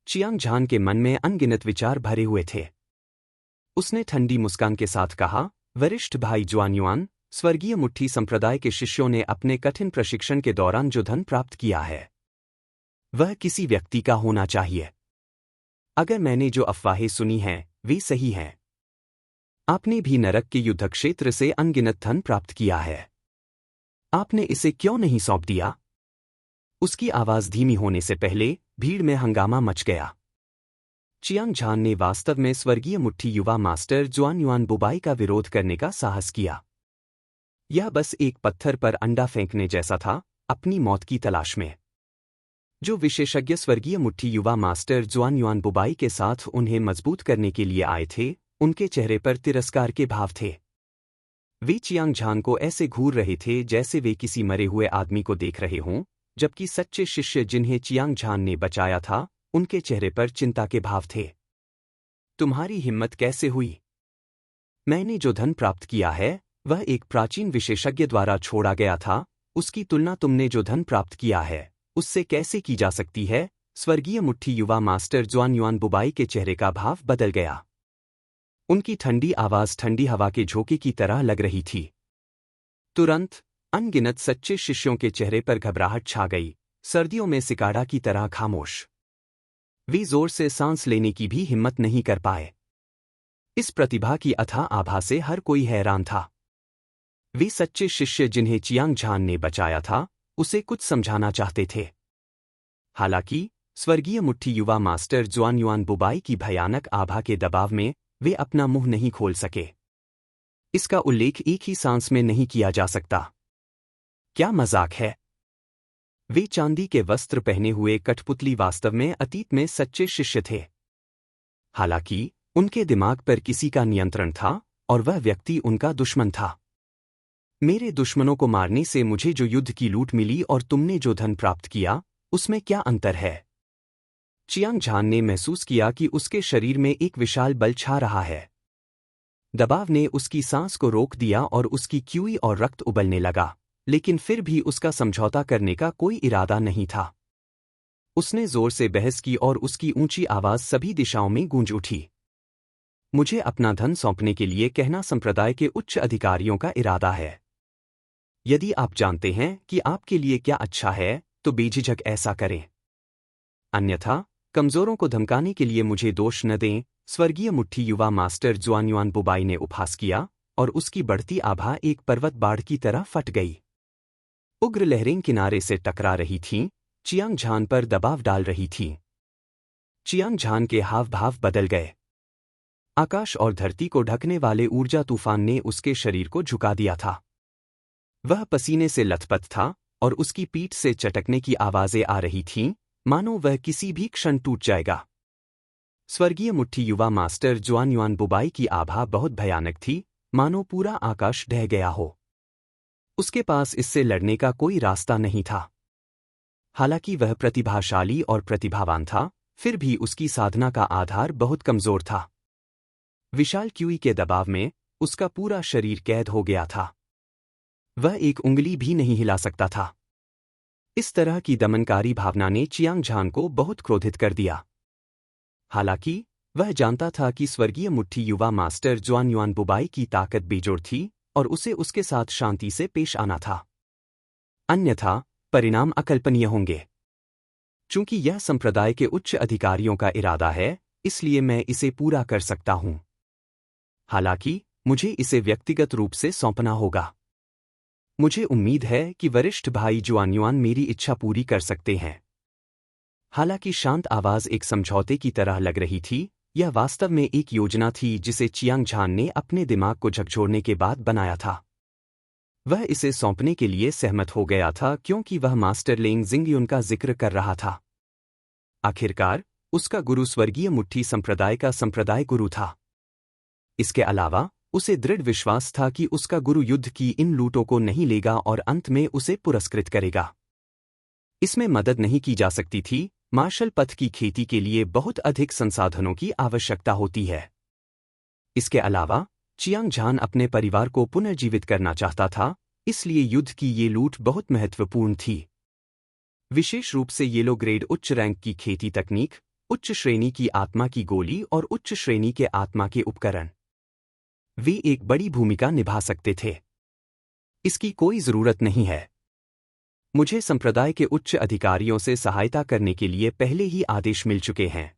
Chiang Zhan के मन में अनगिनत विचार भरे हुए थे। उसने ठंडी मुस्कान के साथ कहा, वरिष्ठ भाई जुआनयुआन, स्वर्गीय मुट्ठी संप्रदाय के शिष्यों ने अपने कठिन प्रशिक्षण के दौरान जो धन प्राप्त किया है वह किसी व्यक्ति का होना चाहिए। अगर मैंने जो अफवाहें सुनी हैं वे सही हैं। आपने भी नरक के युद्ध क्षेत्र से अनगिनत धन प्राप्त किया है। आपने इसे क्यों नहीं सौंप दिया? उसकी आवाज धीमी होने से पहले भीड़ में हंगामा मच गया। चियांग झान ने वास्तव में स्वर्गीय मुट्ठी युवा मास्टर जुआनयुआन बुबाई का विरोध करने का साहस किया। यह बस एक पत्थर पर अंडा फेंकने जैसा था, अपनी मौत की तलाश में। जो विशेषज्ञ स्वर्गीय मुट्ठी युवा मास्टर जुआनयुआन बुबाई के साथ उन्हें मजबूत करने के लिए आए थे, उनके चेहरे पर तिरस्कार के भाव थे। वे चियांग झान को ऐसे घूर रहे थे जैसे वे किसी मरे हुए आदमी को देख रहे हों, जबकि सच्चे शिष्य जिन्हें चियांग झान ने बचाया था, उनके चेहरे पर चिंता के भाव थे। तुम्हारी हिम्मत कैसे हुई? मैंने जो धन प्राप्त किया है वह एक प्राचीन विशेषज्ञ द्वारा छोड़ा गया था। उसकी तुलना तुमने जो धन प्राप्त किया है उससे कैसे की जा सकती है? स्वर्गीय मुट्ठी युवा मास्टर जुआनयुआन बुबाई के चेहरे का भाव बदल गया। उनकी ठंडी आवाज ठंडी हवा के झोंके की तरह लग रही थी। तुरंत अनगिनत सच्चे शिष्यों के चेहरे पर घबराहट छा गई, सर्दियों में सिकाड़ा की तरह खामोश। वे जोर से सांस लेने की भी हिम्मत नहीं कर पाए। इस प्रतिभा की अथाह आभा से हर कोई हैरान था। वे सच्चे शिष्य जिन्हें चियांग झान ने बचाया था, उसे कुछ समझाना चाहते थे। हालांकि स्वर्गीय मुट्ठी युवा मास्टर जुआनयुआन बुबाई की भयानक आभा के दबाव में वे अपना मुंह नहीं खोल सके। इसका उल्लेख एक ही सांस में नहीं किया जा सकता। क्या मजाक है? वे चांदी के वस्त्र पहने हुए कठपुतली वास्तव में अतीत में सच्चे शिष्य थे। हालांकि उनके दिमाग पर किसी का नियंत्रण था और वह व्यक्ति उनका दुश्मन था। मेरे दुश्मनों को मारने से मुझे जो युद्ध की लूट मिली और तुमने जो धन प्राप्त किया, उसमें क्या अंतर है? चियांग झान ने महसूस किया कि उसके शरीर में एक विशाल बल छा रहा है। दबाव ने उसकी सांस को रोक दिया और उसकी क्यूई और रक्त उबलने लगा, लेकिन फिर भी उसका समझौता करने का कोई इरादा नहीं था। उसने जोर से बहस की और उसकी ऊंची आवाज सभी दिशाओं में गूंज उठी। मुझे अपना धन सौंपने के लिए कहना संप्रदाय के उच्च अधिकारियों का इरादा है। यदि आप जानते हैं कि आपके लिए क्या अच्छा है, तो बेझिझक ऐसा करें। अन्यथा कमजोरों को धमकाने के लिए मुझे दोष न दें। स्वर्गीय मुट्ठी युवा मास्टर जुआनयुआन बुबाई ने उपहास किया और उसकी बढ़ती आभा एक पर्वत बाढ़ की तरह फट गई। उग्र लहरें किनारे से टकरा रही थीं, चियांग झान पर दबाव डाल रही थीं। चियांग झान के हाव भाव बदल गए। आकाश और धरती को ढकने वाले ऊर्जा तूफान ने उसके शरीर को झुका दिया था। वह पसीने से लथपथ था और उसकी पीठ से चटकने की आवाजें आ रही थीं, मानो वह किसी भी क्षण टूट जाएगा। स्वर्गीय मुट्ठी युवा मास्टर जुआनयुआन बुबाई की आभा बहुत भयानक थी, मानो पूरा आकाश ढह गया हो। उसके पास इससे लड़ने का कोई रास्ता नहीं था। हालांकि वह प्रतिभाशाली और प्रतिभावान था, फिर भी उसकी साधना का आधार बहुत कमजोर था। विशाल क्यूई के दबाव में उसका पूरा शरीर कैद हो गया था। वह एक उंगली भी नहीं हिला सकता था। इस तरह की दमनकारी भावना ने चियांग झान को बहुत क्रोधित कर दिया। हालांकि वह जानता था कि स्वर्गीय मुट्ठी युवा मास्टर जुआनयुआन बुबाई की ताकत बेजोड़ थी और उसे उसके साथ शांति से पेश आना था। अन्यथा परिणाम अकल्पनीय होंगे। चूंकि यह संप्रदाय के उच्च अधिकारियों का इरादा है, इसलिए मैं इसे पूरा कर सकता हूं। हालांकि मुझे इसे व्यक्तिगत रूप से सौंपना होगा। मुझे उम्मीद है कि वरिष्ठ भाई जुआनयुआन मेरी इच्छा पूरी कर सकते हैं। हालांकि शांत आवाज एक समझौते की तरह लग रही थी, यह वास्तव में एक योजना थी जिसे चियांग झान ने अपने दिमाग को झकझोरने के बाद बनाया था। वह इसे सौंपने के लिए सहमत हो गया था क्योंकि वह मास्टर लेंग जिंगयुन का जिक्र कर रहा था। आखिरकार उसका गुरु स्वर्गीय मुट्ठी संप्रदाय का संप्रदाय गुरु था। इसके अलावा उसे दृढ़ विश्वास था कि उसका गुरु युद्ध की इन लूटों को नहीं लेगा और अंत में उसे पुरस्कृत करेगा। इसमें मदद नहीं की जा सकती थी। मार्शल पथ की खेती के लिए बहुत अधिक संसाधनों की आवश्यकता होती है। इसके अलावा चियांग झान अपने परिवार को पुनर्जीवित करना चाहता था, इसलिए युद्ध की ये लूट बहुत महत्वपूर्ण थी। विशेष रूप से येलो ग्रेड उच्च रैंक की खेती तकनीक, उच्च श्रेणी की आत्मा की गोली और उच्च श्रेणी के आत्मा के उपकरण। वे एक बड़ी भूमिका निभा सकते थे। इसकी कोई जरूरत नहीं है। मुझे संप्रदाय के उच्च अधिकारियों से सहायता करने के लिए पहले ही आदेश मिल चुके हैं।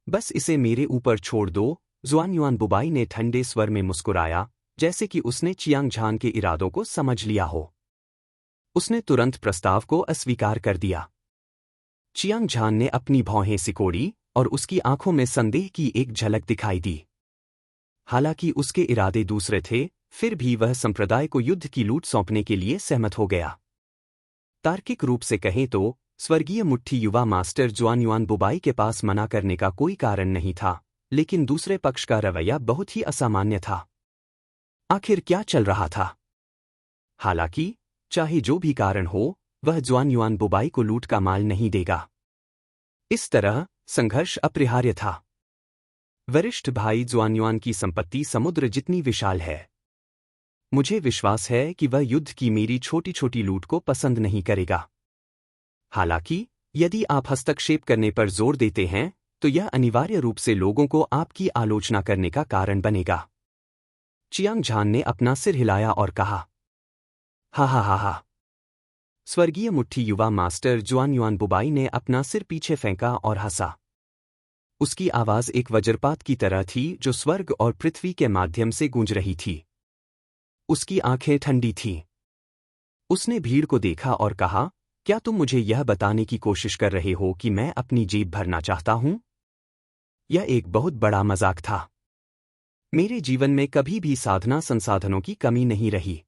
बस इसे मेरे ऊपर छोड़ दो। जुआनयुआन बुबाई ने ठंडे स्वर में मुस्कुराया, जैसे कि उसने चियांग झान के इरादों को समझ लिया हो। उसने तुरंत प्रस्ताव को अस्वीकार कर दिया। चियांग झान ने अपनी भौहें सिकोड़ी और उसकी आंखों में संदेह की एक झलक दिखाई दी। हालांकि उसके इरादे दूसरे थे, फिर भी वह संप्रदाय को युद्ध की लूट सौंपने के लिए सहमत हो गया। तार्किक रूप से कहें तो स्वर्गीय मुट्ठी युवा मास्टर जुआनयुआन बुबाई के पास मना करने का कोई कारण नहीं था, लेकिन दूसरे पक्ष का रवैया बहुत ही असामान्य था। आखिर क्या चल रहा था? हालांकि चाहे जो भी कारण हो, वह जुआनयुआन बुबाई को लूट का माल नहीं देगा। इस तरह संघर्ष अपरिहार्य था। वरिष्ठ भाई जुआनयुआन की संपत्ति समुद्र जितनी विशाल है। मुझे विश्वास है कि वह युद्ध की मेरी छोटी छोटी लूट को पसंद नहीं करेगा। हालांकि यदि आप हस्तक्षेप करने पर जोर देते हैं, तो यह अनिवार्य रूप से लोगों को आपकी आलोचना करने का कारण बनेगा। चियांग झान ने अपना सिर हिलाया और कहा, हा हा हा हा। स्वर्गीय मुट्ठी युवा मास्टर जुआनयुआन बुबाई ने अपना सिर पीछे फेंका और हंसा। उसकी आवाज एक वज्रपात की तरह थी जो स्वर्ग और पृथ्वी के माध्यम से गूंज रही थी। उसकी आंखें ठंडी थीं। उसने भीड़ को देखा और कहा, क्या तुम मुझे यह बताने की कोशिश कर रहे हो कि मैं अपनी जेब भरना चाहता हूं? यह एक बहुत बड़ा मजाक था। मेरे जीवन में कभी भी साधना संसाधनों की कमी नहीं रही।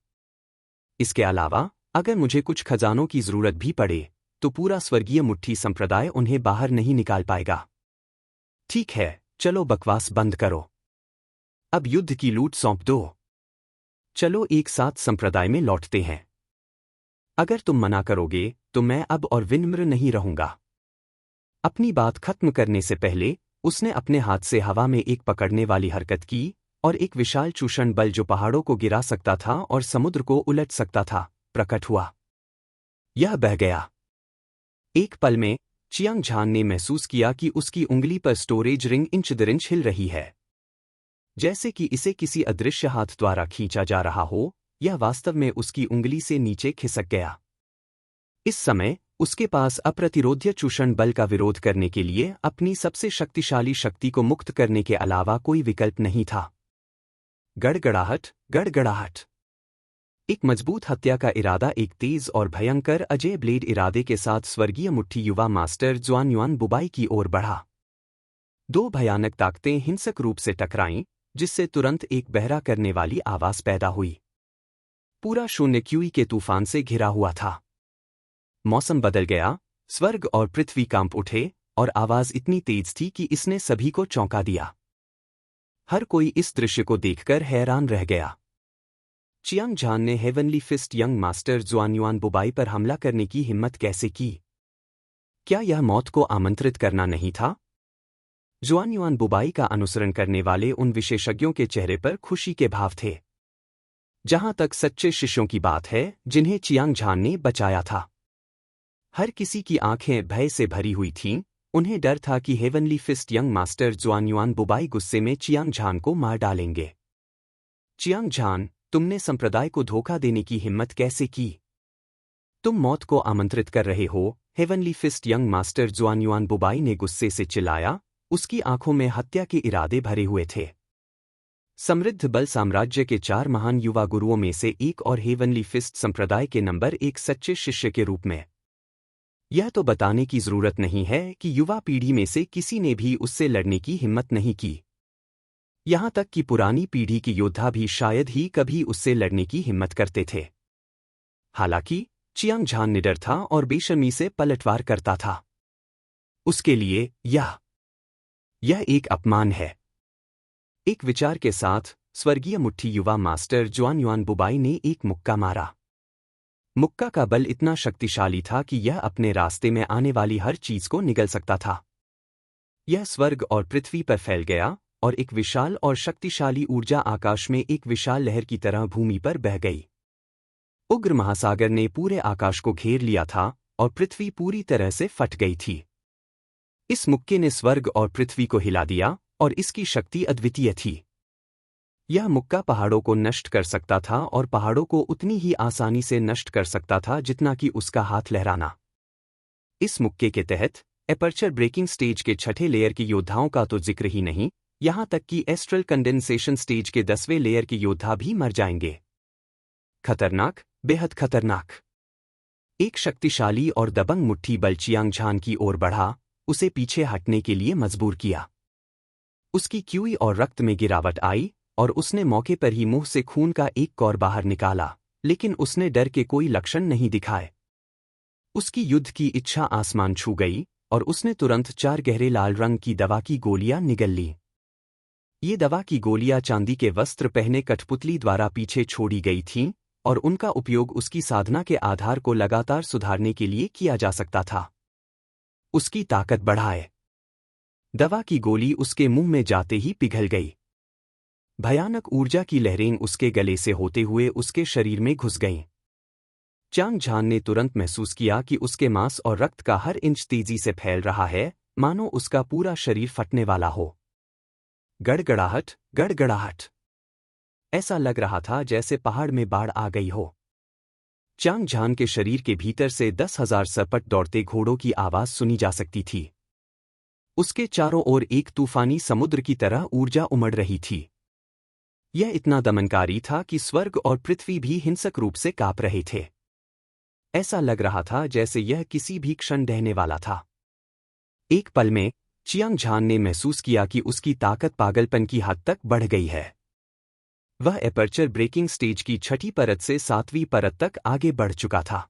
इसके अलावा अगर मुझे कुछ खजानों की जरूरत भी पड़े, तो पूरा स्वर्गीय मुट्ठी संप्रदाय उन्हें बाहर नहीं निकाल पाएगा। ठीक है, चलो बकवास बंद करो। अब युद्ध की लूट सौंप दो। चलो एक साथ संप्रदाय में लौटते हैं। अगर तुम मना करोगे, तो मैं अब और विनम्र नहीं रहूंगा। अपनी बात खत्म करने से पहले उसने अपने हाथ से हवा में एक पकड़ने वाली हरकत की और एक विशाल चूषण बल जो पहाड़ों को गिरा सकता था और समुद्र को उलट सकता था, प्रकट हुआ। यह बह गया। एक पल में चियांग झान ने महसूस किया कि उसकी उंगली पर स्टोरेज रिंग इंच दर इंच हिल रही है, जैसे कि इसे किसी अदृश्य हाथ द्वारा खींचा जा रहा हो। यह वास्तव में उसकी उंगली से नीचे खिसक गया। इस समय उसके पास अप्रतिरोध्य चूषण बल का विरोध करने के लिए अपनी सबसे शक्तिशाली शक्ति को मुक्त करने के अलावा कोई विकल्प नहीं था। गड़गड़ाहट, गड़गड़ाहट। एक मजबूत हत्या का इरादा एक तेज और भयंकर अजय ब्लेड इरादे के साथ स्वर्गीय मुट्ठी युवा मास्टर जुआनयुआन बुबाई की ओर बढ़ा। दो भयानक ताकतें हिंसक रूप से टकराईं, जिससे तुरंत एक बहरा करने वाली आवाज पैदा हुई। पूरा शून्य क्यूई के तूफान से घिरा हुआ था। मौसम बदल गया, स्वर्ग और पृथ्वी कांप उठे और आवाज इतनी तेज थी कि इसने सभी को चौंका दिया। हर कोई इस दृश्य को देखकर हैरान रह गया। चियांग झान ने हेवनली फिस्ट यंग मास्टर जुआनयुआन बुबाई पर हमला करने की हिम्मत कैसे की? क्या यह मौत को आमंत्रित करना नहीं था? जुआनयुआन बुबाई का अनुसरण करने वाले उन विशेषज्ञों के चेहरे पर खुशी के भाव थे। जहां तक सच्चे शिष्यों की बात है, जिन्हें चियांग झान ने बचाया था, हर किसी की आंखें भय से भरी हुई थीं। उन्हें डर था कि हेवनली फिस्ट यंग मास्टर जुआनयुआन बुबाई गुस्से में चियांग झान को मार डालेंगे। चियांग झान, तुमने संप्रदाय को धोखा देने की हिम्मत कैसे की? तुम मौत को आमंत्रित कर रहे हो, हेवनली फिस्ट यंग मास्टर जुआनयुआन बुबाई ने गुस्से से चिल्लाया। उसकी आंखों में हत्या के इरादे भरे हुए थे। समृद्ध बल साम्राज्य के 4 महान युवा गुरुओं में से एक और हेवनली फिस्ट संप्रदाय के नंबर 1 सच्चे शिष्य के रूप में। यह तो बताने की जरूरत नहीं है कि युवा पीढ़ी में से किसी ने भी उससे लड़ने की हिम्मत नहीं की। यहां तक कि पुरानी पीढ़ी के योद्धा भी शायद ही कभी उससे लड़ने की हिम्मत करते थे। हालांकि चियांग झान निडर था और बेशर्मी से पलटवार करता था। उसके लिए यह एक अपमान है। एक विचार के साथ स्वर्गीय मुट्ठी युवा मास्टर जुआनयुआन बुबाई ने एक मुक्का मारा। मुक्का का बल इतना शक्तिशाली था कि यह अपने रास्ते में आने वाली हर चीज को निगल सकता था। यह स्वर्ग और पृथ्वी पर फैल गया और एक विशाल और शक्तिशाली ऊर्जा आकाश में एक विशाल लहर की तरह भूमि पर बह गई। उग्र महासागर ने पूरे आकाश को घेर लिया था और पृथ्वी पूरी तरह से फट गई थी। इस मुक्के ने स्वर्ग और पृथ्वी को हिला दिया और इसकी शक्ति अद्वितीय थी। यह मुक्का पहाड़ों को नष्ट कर सकता था और पहाड़ों को उतनी ही आसानी से नष्ट कर सकता था जितना कि उसका हाथ लहराना। इस मुक्के के तहत एपर्चर ब्रेकिंग स्टेज के छठे लेयर के योद्धाओं का तो जिक्र ही नहीं, यहां तक कि एस्ट्रल कंडेंसेशन स्टेज के 10वें लेयर के योद्धा भी मर जाएंगे। खतरनाक, बेहद खतरनाक। एक शक्तिशाली और दबंग मुट्ठी बल चियांग झान की ओर बढ़ा, उसे पीछे हटने के लिए मजबूर किया। उसकी क्यूई और रक्त में गिरावट आई और उसने मौके पर ही मुंह से खून का एक कौर बाहर निकाला, लेकिन उसने डर के कोई लक्षण नहीं दिखाए। उसकी युद्ध की इच्छा आसमान छू गई और उसने तुरंत 4 गहरे लाल रंग की दवा की गोलियां निगल ली। ये दवा की गोलियां चांदी के वस्त्र पहने कठपुतली द्वारा पीछे छोड़ी गई थीं और उनका उपयोग उसकी साधना के आधार को लगातार सुधारने के लिए किया जा सकता था। उसकी ताकत बढ़ाए। दवा की गोली उसके मुंह में जाते ही पिघल गई। भयानक ऊर्जा की लहरें उसके गले से होते हुए उसके शरीर में घुस गईं। चियांग झान ने तुरंत महसूस किया कि उसके मांस और रक्त का हर इंच तेजी से फैल रहा है, मानो उसका पूरा शरीर फटने वाला हो। गड़गड़ाहट, गड़गड़ाहट। ऐसा लग रहा था जैसे पहाड़ में बाढ़ आ गई हो। चियांग झान के शरीर के भीतर से 10,000 सरपट दौड़ते घोड़ों की आवाज सुनी जा सकती थी। उसके चारों ओर एक तूफानी समुद्र की तरह ऊर्जा उमड़ रही थी। यह इतना दमनकारी था कि स्वर्ग और पृथ्वी भी हिंसक रूप से कांप रहे थे। ऐसा लग रहा था जैसे यह किसी भी क्षण ढहने वाला था। एक पल में चियांग झान ने महसूस किया कि उसकी ताकत पागलपन की हद तक बढ़ गई है। वह एपर्चर ब्रेकिंग स्टेज की छठी परत से 7वीं परत तक आगे बढ़ चुका था।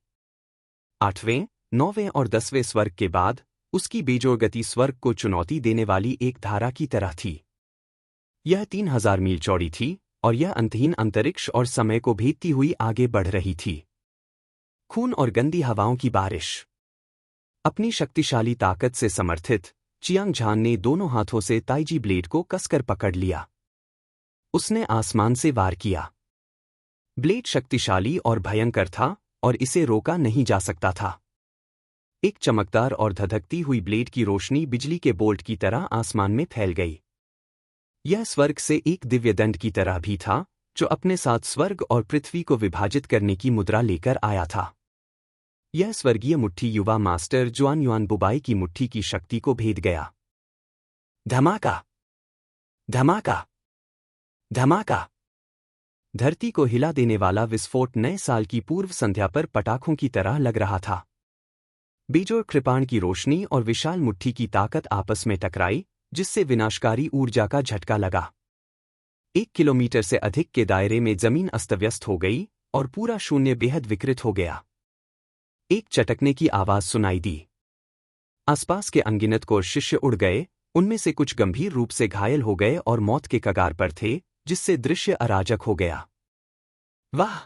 8वें, 9वें और 10वें स्वर्ग के बाद उसकी बेजोड़ गति स्वर्ग को चुनौती देने वाली एक धारा की तरह थी। यह 3000 मील चौड़ी थी और यह अंतहीन अंतरिक्ष और समय को भेदती हुई आगे बढ़ रही थी। खून और गंदी हवाओं की बारिश। अपनी शक्तिशाली ताकत से समर्थित चियांग झान ने दोनों हाथों से ताइजी ब्लेड को कसकर पकड़ लिया। उसने आसमान से वार किया। ब्लेड शक्तिशाली और भयंकर था और इसे रोका नहीं जा सकता था। एक चमकदार और धधकती हुई ब्लेड की रोशनी बिजली के बोल्ट की तरह आसमान में फैल गई। यह स्वर्ग से एक दिव्य दंड की तरह भी था, जो अपने साथ स्वर्ग और पृथ्वी को विभाजित करने की मुद्रा लेकर आया था। यह स्वर्गीय मुट्ठी युवा मास्टर जुआन युआन बुबाई की मुट्ठी की शक्ति को भेद गया। धमाका, धमाका, धमाका। धरती को हिला देने वाला विस्फोट नए साल की पूर्व संध्या पर पटाखों की तरह लग रहा था। बेजोड़ कृपाण की रोशनी और विशाल मुट्ठी की ताकत आपस में टकराई, जिससे विनाशकारी ऊर्जा का झटका लगा। 1 किलोमीटर से अधिक के दायरे में जमीन अस्तव्यस्त हो गई और पूरा शून्य बेहद विकृत हो गया। एक चटकने की आवाज सुनाई दी। आसपास के अनगिनत कोर शिष्य उड़ गए, उनमें से कुछ गंभीर रूप से घायल हो गए और मौत के कगार पर थे, जिससे दृश्य अराजक हो गया। वाह,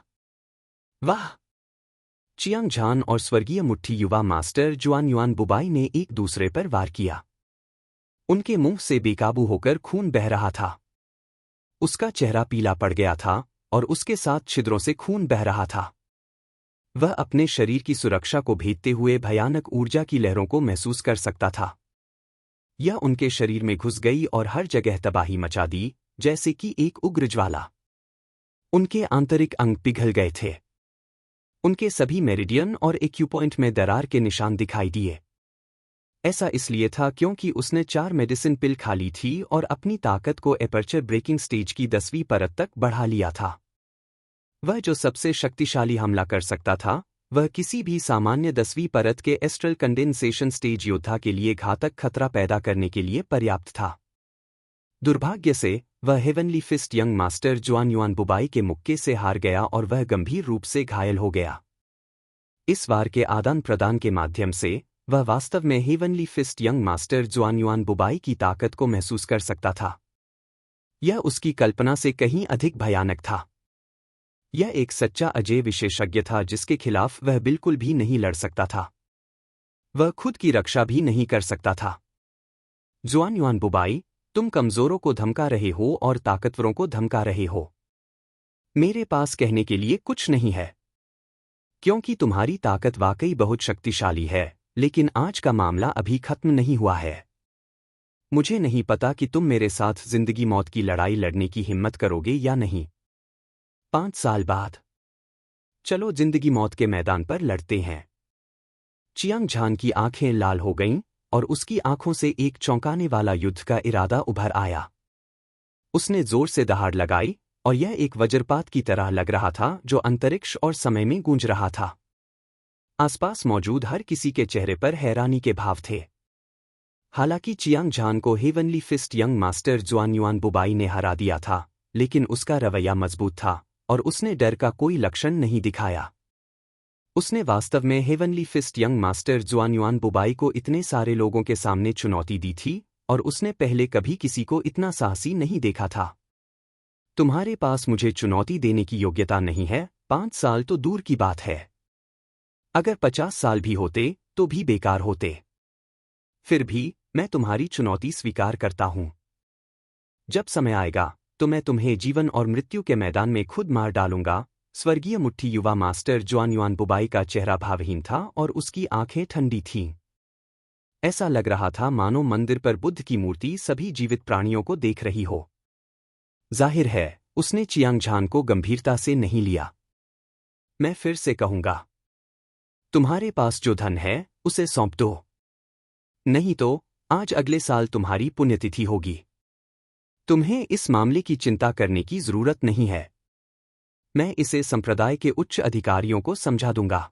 वाह! चियांग झान और स्वर्गीय मुट्ठी युवा मास्टर जुआन युआन बुबाई ने एक दूसरे पर वार किया। उनके मुंह से बेकाबू होकर खून बह रहा था। उसका चेहरा पीला पड़ गया था और उसके साथ छिद्रों से खून बह रहा था। वह अपने शरीर की सुरक्षा को भेदते हुए भयानक ऊर्जा की लहरों को महसूस कर सकता था। यह उनके शरीर में घुस गई और हर जगह तबाही मचा दी, जैसे कि एक उग्र ज्वाला। उनके आंतरिक अंग पिघल गए थे। उनके सभी मेरिडियन और एक्यूपॉइंट में दरार के निशान दिखाई दिए। ऐसा इसलिए था क्योंकि उसने 4 मेडिसिन पिल खा ली थी और अपनी ताकत को एपर्चर ब्रेकिंग स्टेज की 10वीं परत तक बढ़ा लिया था। वह जो सबसे शक्तिशाली हमला कर सकता था, वह किसी भी सामान्य 10वीं परत के एस्ट्रल कंडेंसेशन स्टेज योद्धा के लिए घातक खतरा पैदा करने के लिए पर्याप्त था। दुर्भाग्य से, वह हेवनली फिस्ट यंग मास्टर जुआन युआन बुबाई के मुक्के से हार गया और वह गंभीर रूप से घायल हो गया। इस वार के आदान प्रदान के माध्यम से, वह वास्तव में हेवनली फिस्ट यंग मास्टर जुआन युआन बुबाई की ताकत को महसूस कर सकता था। यह उसकी कल्पना से कहीं अधिक भयानक था। यह एक सच्चा अजय विशेषज्ञ था जिसके खिलाफ वह बिल्कुल भी नहीं लड़ सकता था। वह खुद की रक्षा भी नहीं कर सकता था। जुआन युआन बुबाई, तुम कमजोरों को धमका रहे हो और ताकतवरों को धमका रहे हो। मेरे पास कहने के लिए कुछ नहीं है। क्योंकि तुम्हारी ताकत वाकई बहुत शक्तिशाली है, लेकिन आज का मामला अभी खत्म नहीं हुआ है। मुझे नहीं पता कि तुम मेरे साथ जिंदगी मौत की लड़ाई लड़ने की हिम्मत करोगे या नहीं। 5 साल बाद चलो जिंदगी मौत के मैदान पर लड़ते हैं। चियांग झान की आंखें लाल हो गईं और उसकी आंखों से एक चौंकाने वाला युद्ध का इरादा उभर आया। उसने जोर से दहाड़ लगाई और यह एक वज्रपात की तरह लग रहा था जो अंतरिक्ष और समय में गूंज रहा था। आसपास मौजूद हर किसी के चेहरे पर हैरानी के भाव थे। हालांकि चियांग झान को हेवनली फिस्ट यंग मास्टर जुआन युआन बुबाई ने हरा दिया था, लेकिन उसका रवैया मजबूत था और उसने डर का कोई लक्षण नहीं दिखाया। उसने वास्तव में हेवनली फिस्ट यंग मास्टर जुआन युआन बुबाई को इतने सारे लोगों के सामने चुनौती दी थी और उसने पहले कभी किसी को इतना साहसी नहीं देखा था। तुम्हारे पास मुझे चुनौती देने की योग्यता नहीं है। 5 साल तो दूर की बात है। अगर 50 साल भी होते तो भी बेकार होते। फिर भी मैं तुम्हारी चुनौती स्वीकार करता हूं। जब समय आएगा तो मैं तुम्हें जीवन और मृत्यु के मैदान में खुद मार डालूंगा। स्वर्गीय मुट्ठी युवा मास्टर जुआन युआन बुबाई का चेहरा भावहीन था और उसकी आंखें ठंडी थीं। ऐसा लग रहा था मानो मंदिर पर बुद्ध की मूर्ति सभी जीवित प्राणियों को देख रही हो। जाहिर है उसने चियांग झान को गंभीरता से नहीं लिया। मैं फिर से कहूंगा, तुम्हारे पास जो धन है उसे सौंप दो, नहीं तो आज अगले साल तुम्हारी पुण्यतिथि होगी। तुम्हें इस मामले की चिंता करने की जरूरत नहीं है। मैं इसे संप्रदाय के उच्च अधिकारियों को समझा दूंगा।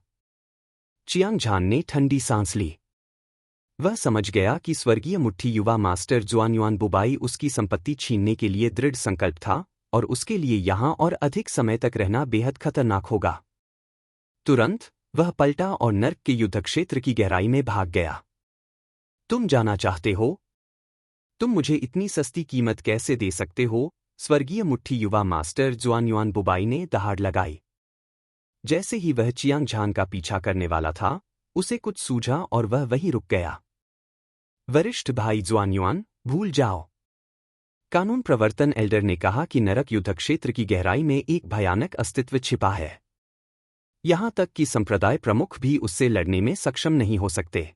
चियांग झान ने ठंडी सांस ली। वह समझ गया कि स्वर्गीय मुट्ठी युवा मास्टर जुआन युआन बुबाई उसकी संपत्ति छीनने के लिए दृढ़ संकल्प था और उसके लिए यहां और अधिक समय तक रहना बेहद खतरनाक होगा। तुरंत वह पलटा और नर्क के युद्धक्षेत्र की गहराई में भाग गया। तुम जाना चाहते हो? तुम मुझे इतनी सस्ती कीमत कैसे दे सकते हो? स्वर्गीय मुट्ठी युवा मास्टर जुआन युआन बुबाई ने दहाड़ लगाई। जैसे ही वह चियांग झान का पीछा करने वाला था, उसे कुछ सूझा और वह वहीं रुक गया। वरिष्ठ भाई जुआन युआन, भूल जाओ। कानून प्रवर्तन एल्डर ने कहा कि नरक युद्धक्षेत्र की गहराई में एक भयानक अस्तित्व छिपा है। यहां तक कि संप्रदाय प्रमुख भी उससे लड़ने में सक्षम नहीं हो सकते।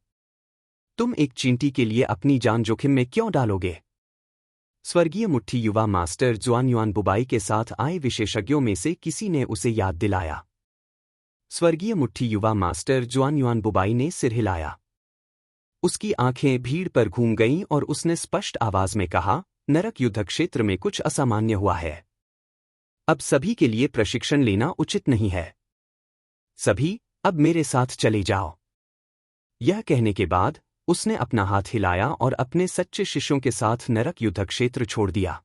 तुम एक चींटी के लिए अपनी जान जोखिम में क्यों डालोगे? स्वर्गीय मुट्ठी युवा मास्टर जुआन युआन बुबाई के साथ आए विशेषज्ञों में से किसी ने उसे याद दिलाया। स्वर्गीय मुट्ठी युवा मास्टर जुआन युआन बुबाई ने सिर हिलाया। उसकी आंखें भीड़ पर घूम गईं और उसने स्पष्ट आवाज में कहा, नरक युद्धक्षेत्र में कुछ असामान्य हुआ है। अब सभी के लिए प्रशिक्षण लेना उचित नहीं है। सभी अब मेरे साथ चले जाओ। यह कहने के बाद उसने अपना हाथ हिलाया और अपने सच्चे शिष्यों के साथ नरक युद्धक्षेत्र छोड़ दिया।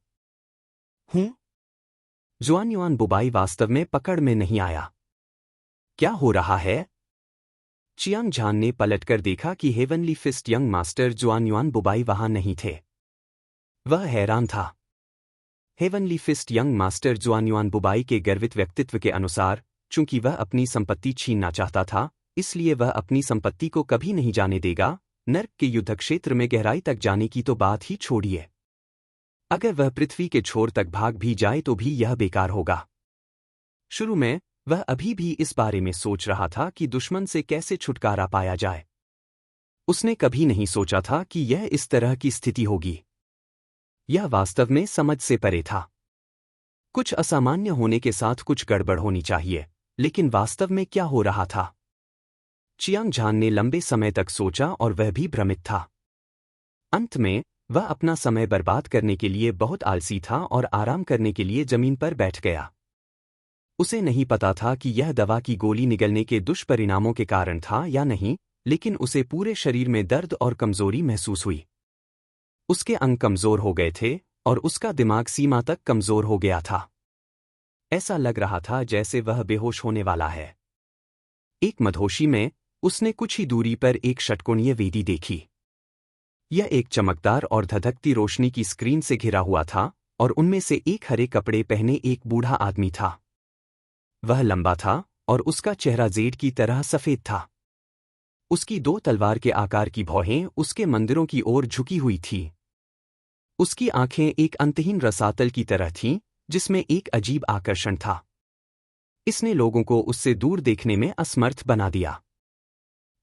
जुआन युआन बुबाई वास्तव में पकड़ में नहीं आया। क्या हो रहा है? चियांग झान ने पलटकर देखा कि हेवनली फिस्ट यंग मास्टर जुआन युआन बुबाई वहां नहीं थे। वह हैरान था। हेवनली फिस्ट यंग मास्टर जुआन युआन बुबाई के गर्वित व्यक्तित्व के अनुसार, चूंकि वह अपनी संपत्ति छीनना चाहता था, इसलिए वह अपनी संपत्ति को कभी नहीं जाने देगा। नर्क के युद्धक्षेत्र में गहराई तक जाने की तो बात ही छोड़िए। अगर वह पृथ्वी के छोर तक भाग भी जाए तो भी यह बेकार होगा। शुरू में वह अभी भी इस बारे में सोच रहा था कि दुश्मन से कैसे छुटकारा पाया जाए। उसने कभी नहीं सोचा था कि यह इस तरह की स्थिति होगी। यह वास्तव में समझ से परे था। कुछ असामान्य होने के साथ कुछ गड़बड़ होनी चाहिए, लेकिन वास्तव में क्या हो रहा था? चियांग झान ने लंबे समय तक सोचा और वह भी भ्रमित था। अंत में वह अपना समय बर्बाद करने के लिए बहुत आलसी था और आराम करने के लिए जमीन पर बैठ गया। उसे नहीं पता था कि यह दवा की गोली निगलने के दुष्परिणामों के कारण था या नहीं, लेकिन उसे पूरे शरीर में दर्द और कमजोरी महसूस हुई। उसके अंग कमजोर हो गए थे और उसका दिमाग सीमा तक कमजोर हो गया था। ऐसा लग रहा था जैसे वह बेहोश होने वाला है। एक मधोशी में उसने कुछ ही दूरी पर एक षटकोणीय वेदी देखी। यह एक चमकदार और धधकती रोशनी की स्क्रीन से घिरा हुआ था और उनमें से एक हरे कपड़े पहने एक बूढ़ा आदमी था। वह लंबा था और उसका चेहरा जेड की तरह सफेद था। उसकी 2 तलवार के आकार की भौहें उसके मंदिरों की ओर झुकी हुई थीं। उसकी आंखें एक अंतहीन रसातल की तरह थीं, जिसमें एक अजीब आकर्षण था। इसने लोगों को उससे दूर देखने में असमर्थ बना दिया।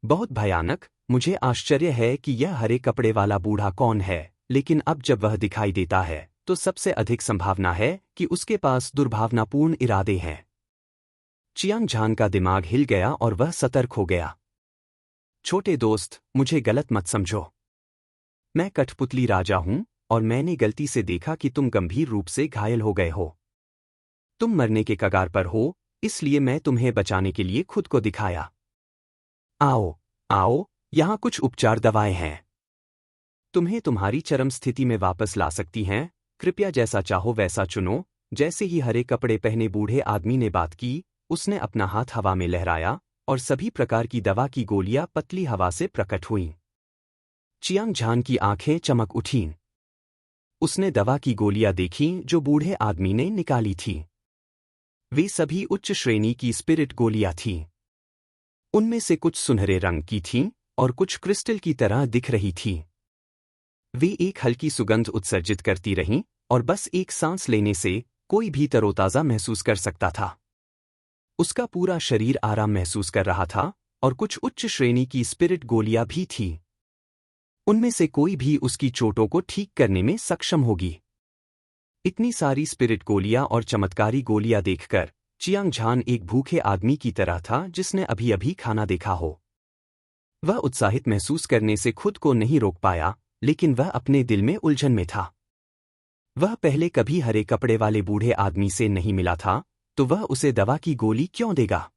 बहुत भयानक, मुझे आश्चर्य है कि यह हरे कपड़े वाला बूढ़ा कौन है, लेकिन अब जब वह दिखाई देता है तो सबसे अधिक संभावना है कि उसके पास दुर्भावनापूर्ण इरादे हैं। चियांग झान का दिमाग हिल गया और वह सतर्क हो गया। छोटे दोस्त, मुझे गलत मत समझो। मैं कठपुतली राजा हूं और मैंने गलती से देखा कि तुम गंभीर रूप से घायल हो गए हो। तुम मरने के कगार पर हो, इसलिए मैं तुम्हें बचाने के लिए खुद को दिखाया। आओ, आओ, यहाँ कुछ उपचार दवाएं हैं। तुम्हें तुम्हारी चरम स्थिति में वापस ला सकती हैं। कृपया जैसा चाहो वैसा चुनो। जैसे ही हरे कपड़े पहने बूढ़े आदमी ने बात की, उसने अपना हाथ हवा में लहराया और सभी प्रकार की दवा की गोलियां पतली हवा से प्रकट हुईं। चियांग झान की आंखें चमक उठीं। उसने दवा की गोलियां देखीं जो बूढ़े आदमी ने निकाली थीं। वे सभी उच्च श्रेणी की स्पिरिट गोलियां थीं। उनमें से कुछ सुनहरे रंग की थीं और कुछ क्रिस्टल की तरह दिख रही थीं। वे एक हल्की सुगंध उत्सर्जित करती रहीं और बस एक सांस लेने से कोई भी तरोताजा महसूस कर सकता था। उसका पूरा शरीर आराम महसूस कर रहा था और कुछ उच्च श्रेणी की स्पिरिट गोलियां भी थीं। उनमें से कोई भी उसकी चोटों को ठीक करने में सक्षम होगी। इतनी सारी स्पिरिट गोलियां और चमत्कारी गोलियां देखकर चियांग झान एक भूखे आदमी की तरह था जिसने अभी अभी खाना देखा हो। वह उत्साहित महसूस करने से खुद को नहीं रोक पाया, लेकिन वह अपने दिल में उलझन में था। वह पहले कभी हरे कपड़े वाले बूढ़े आदमी से नहीं मिला था, तो वह उसे दवा की गोली क्यों देगा?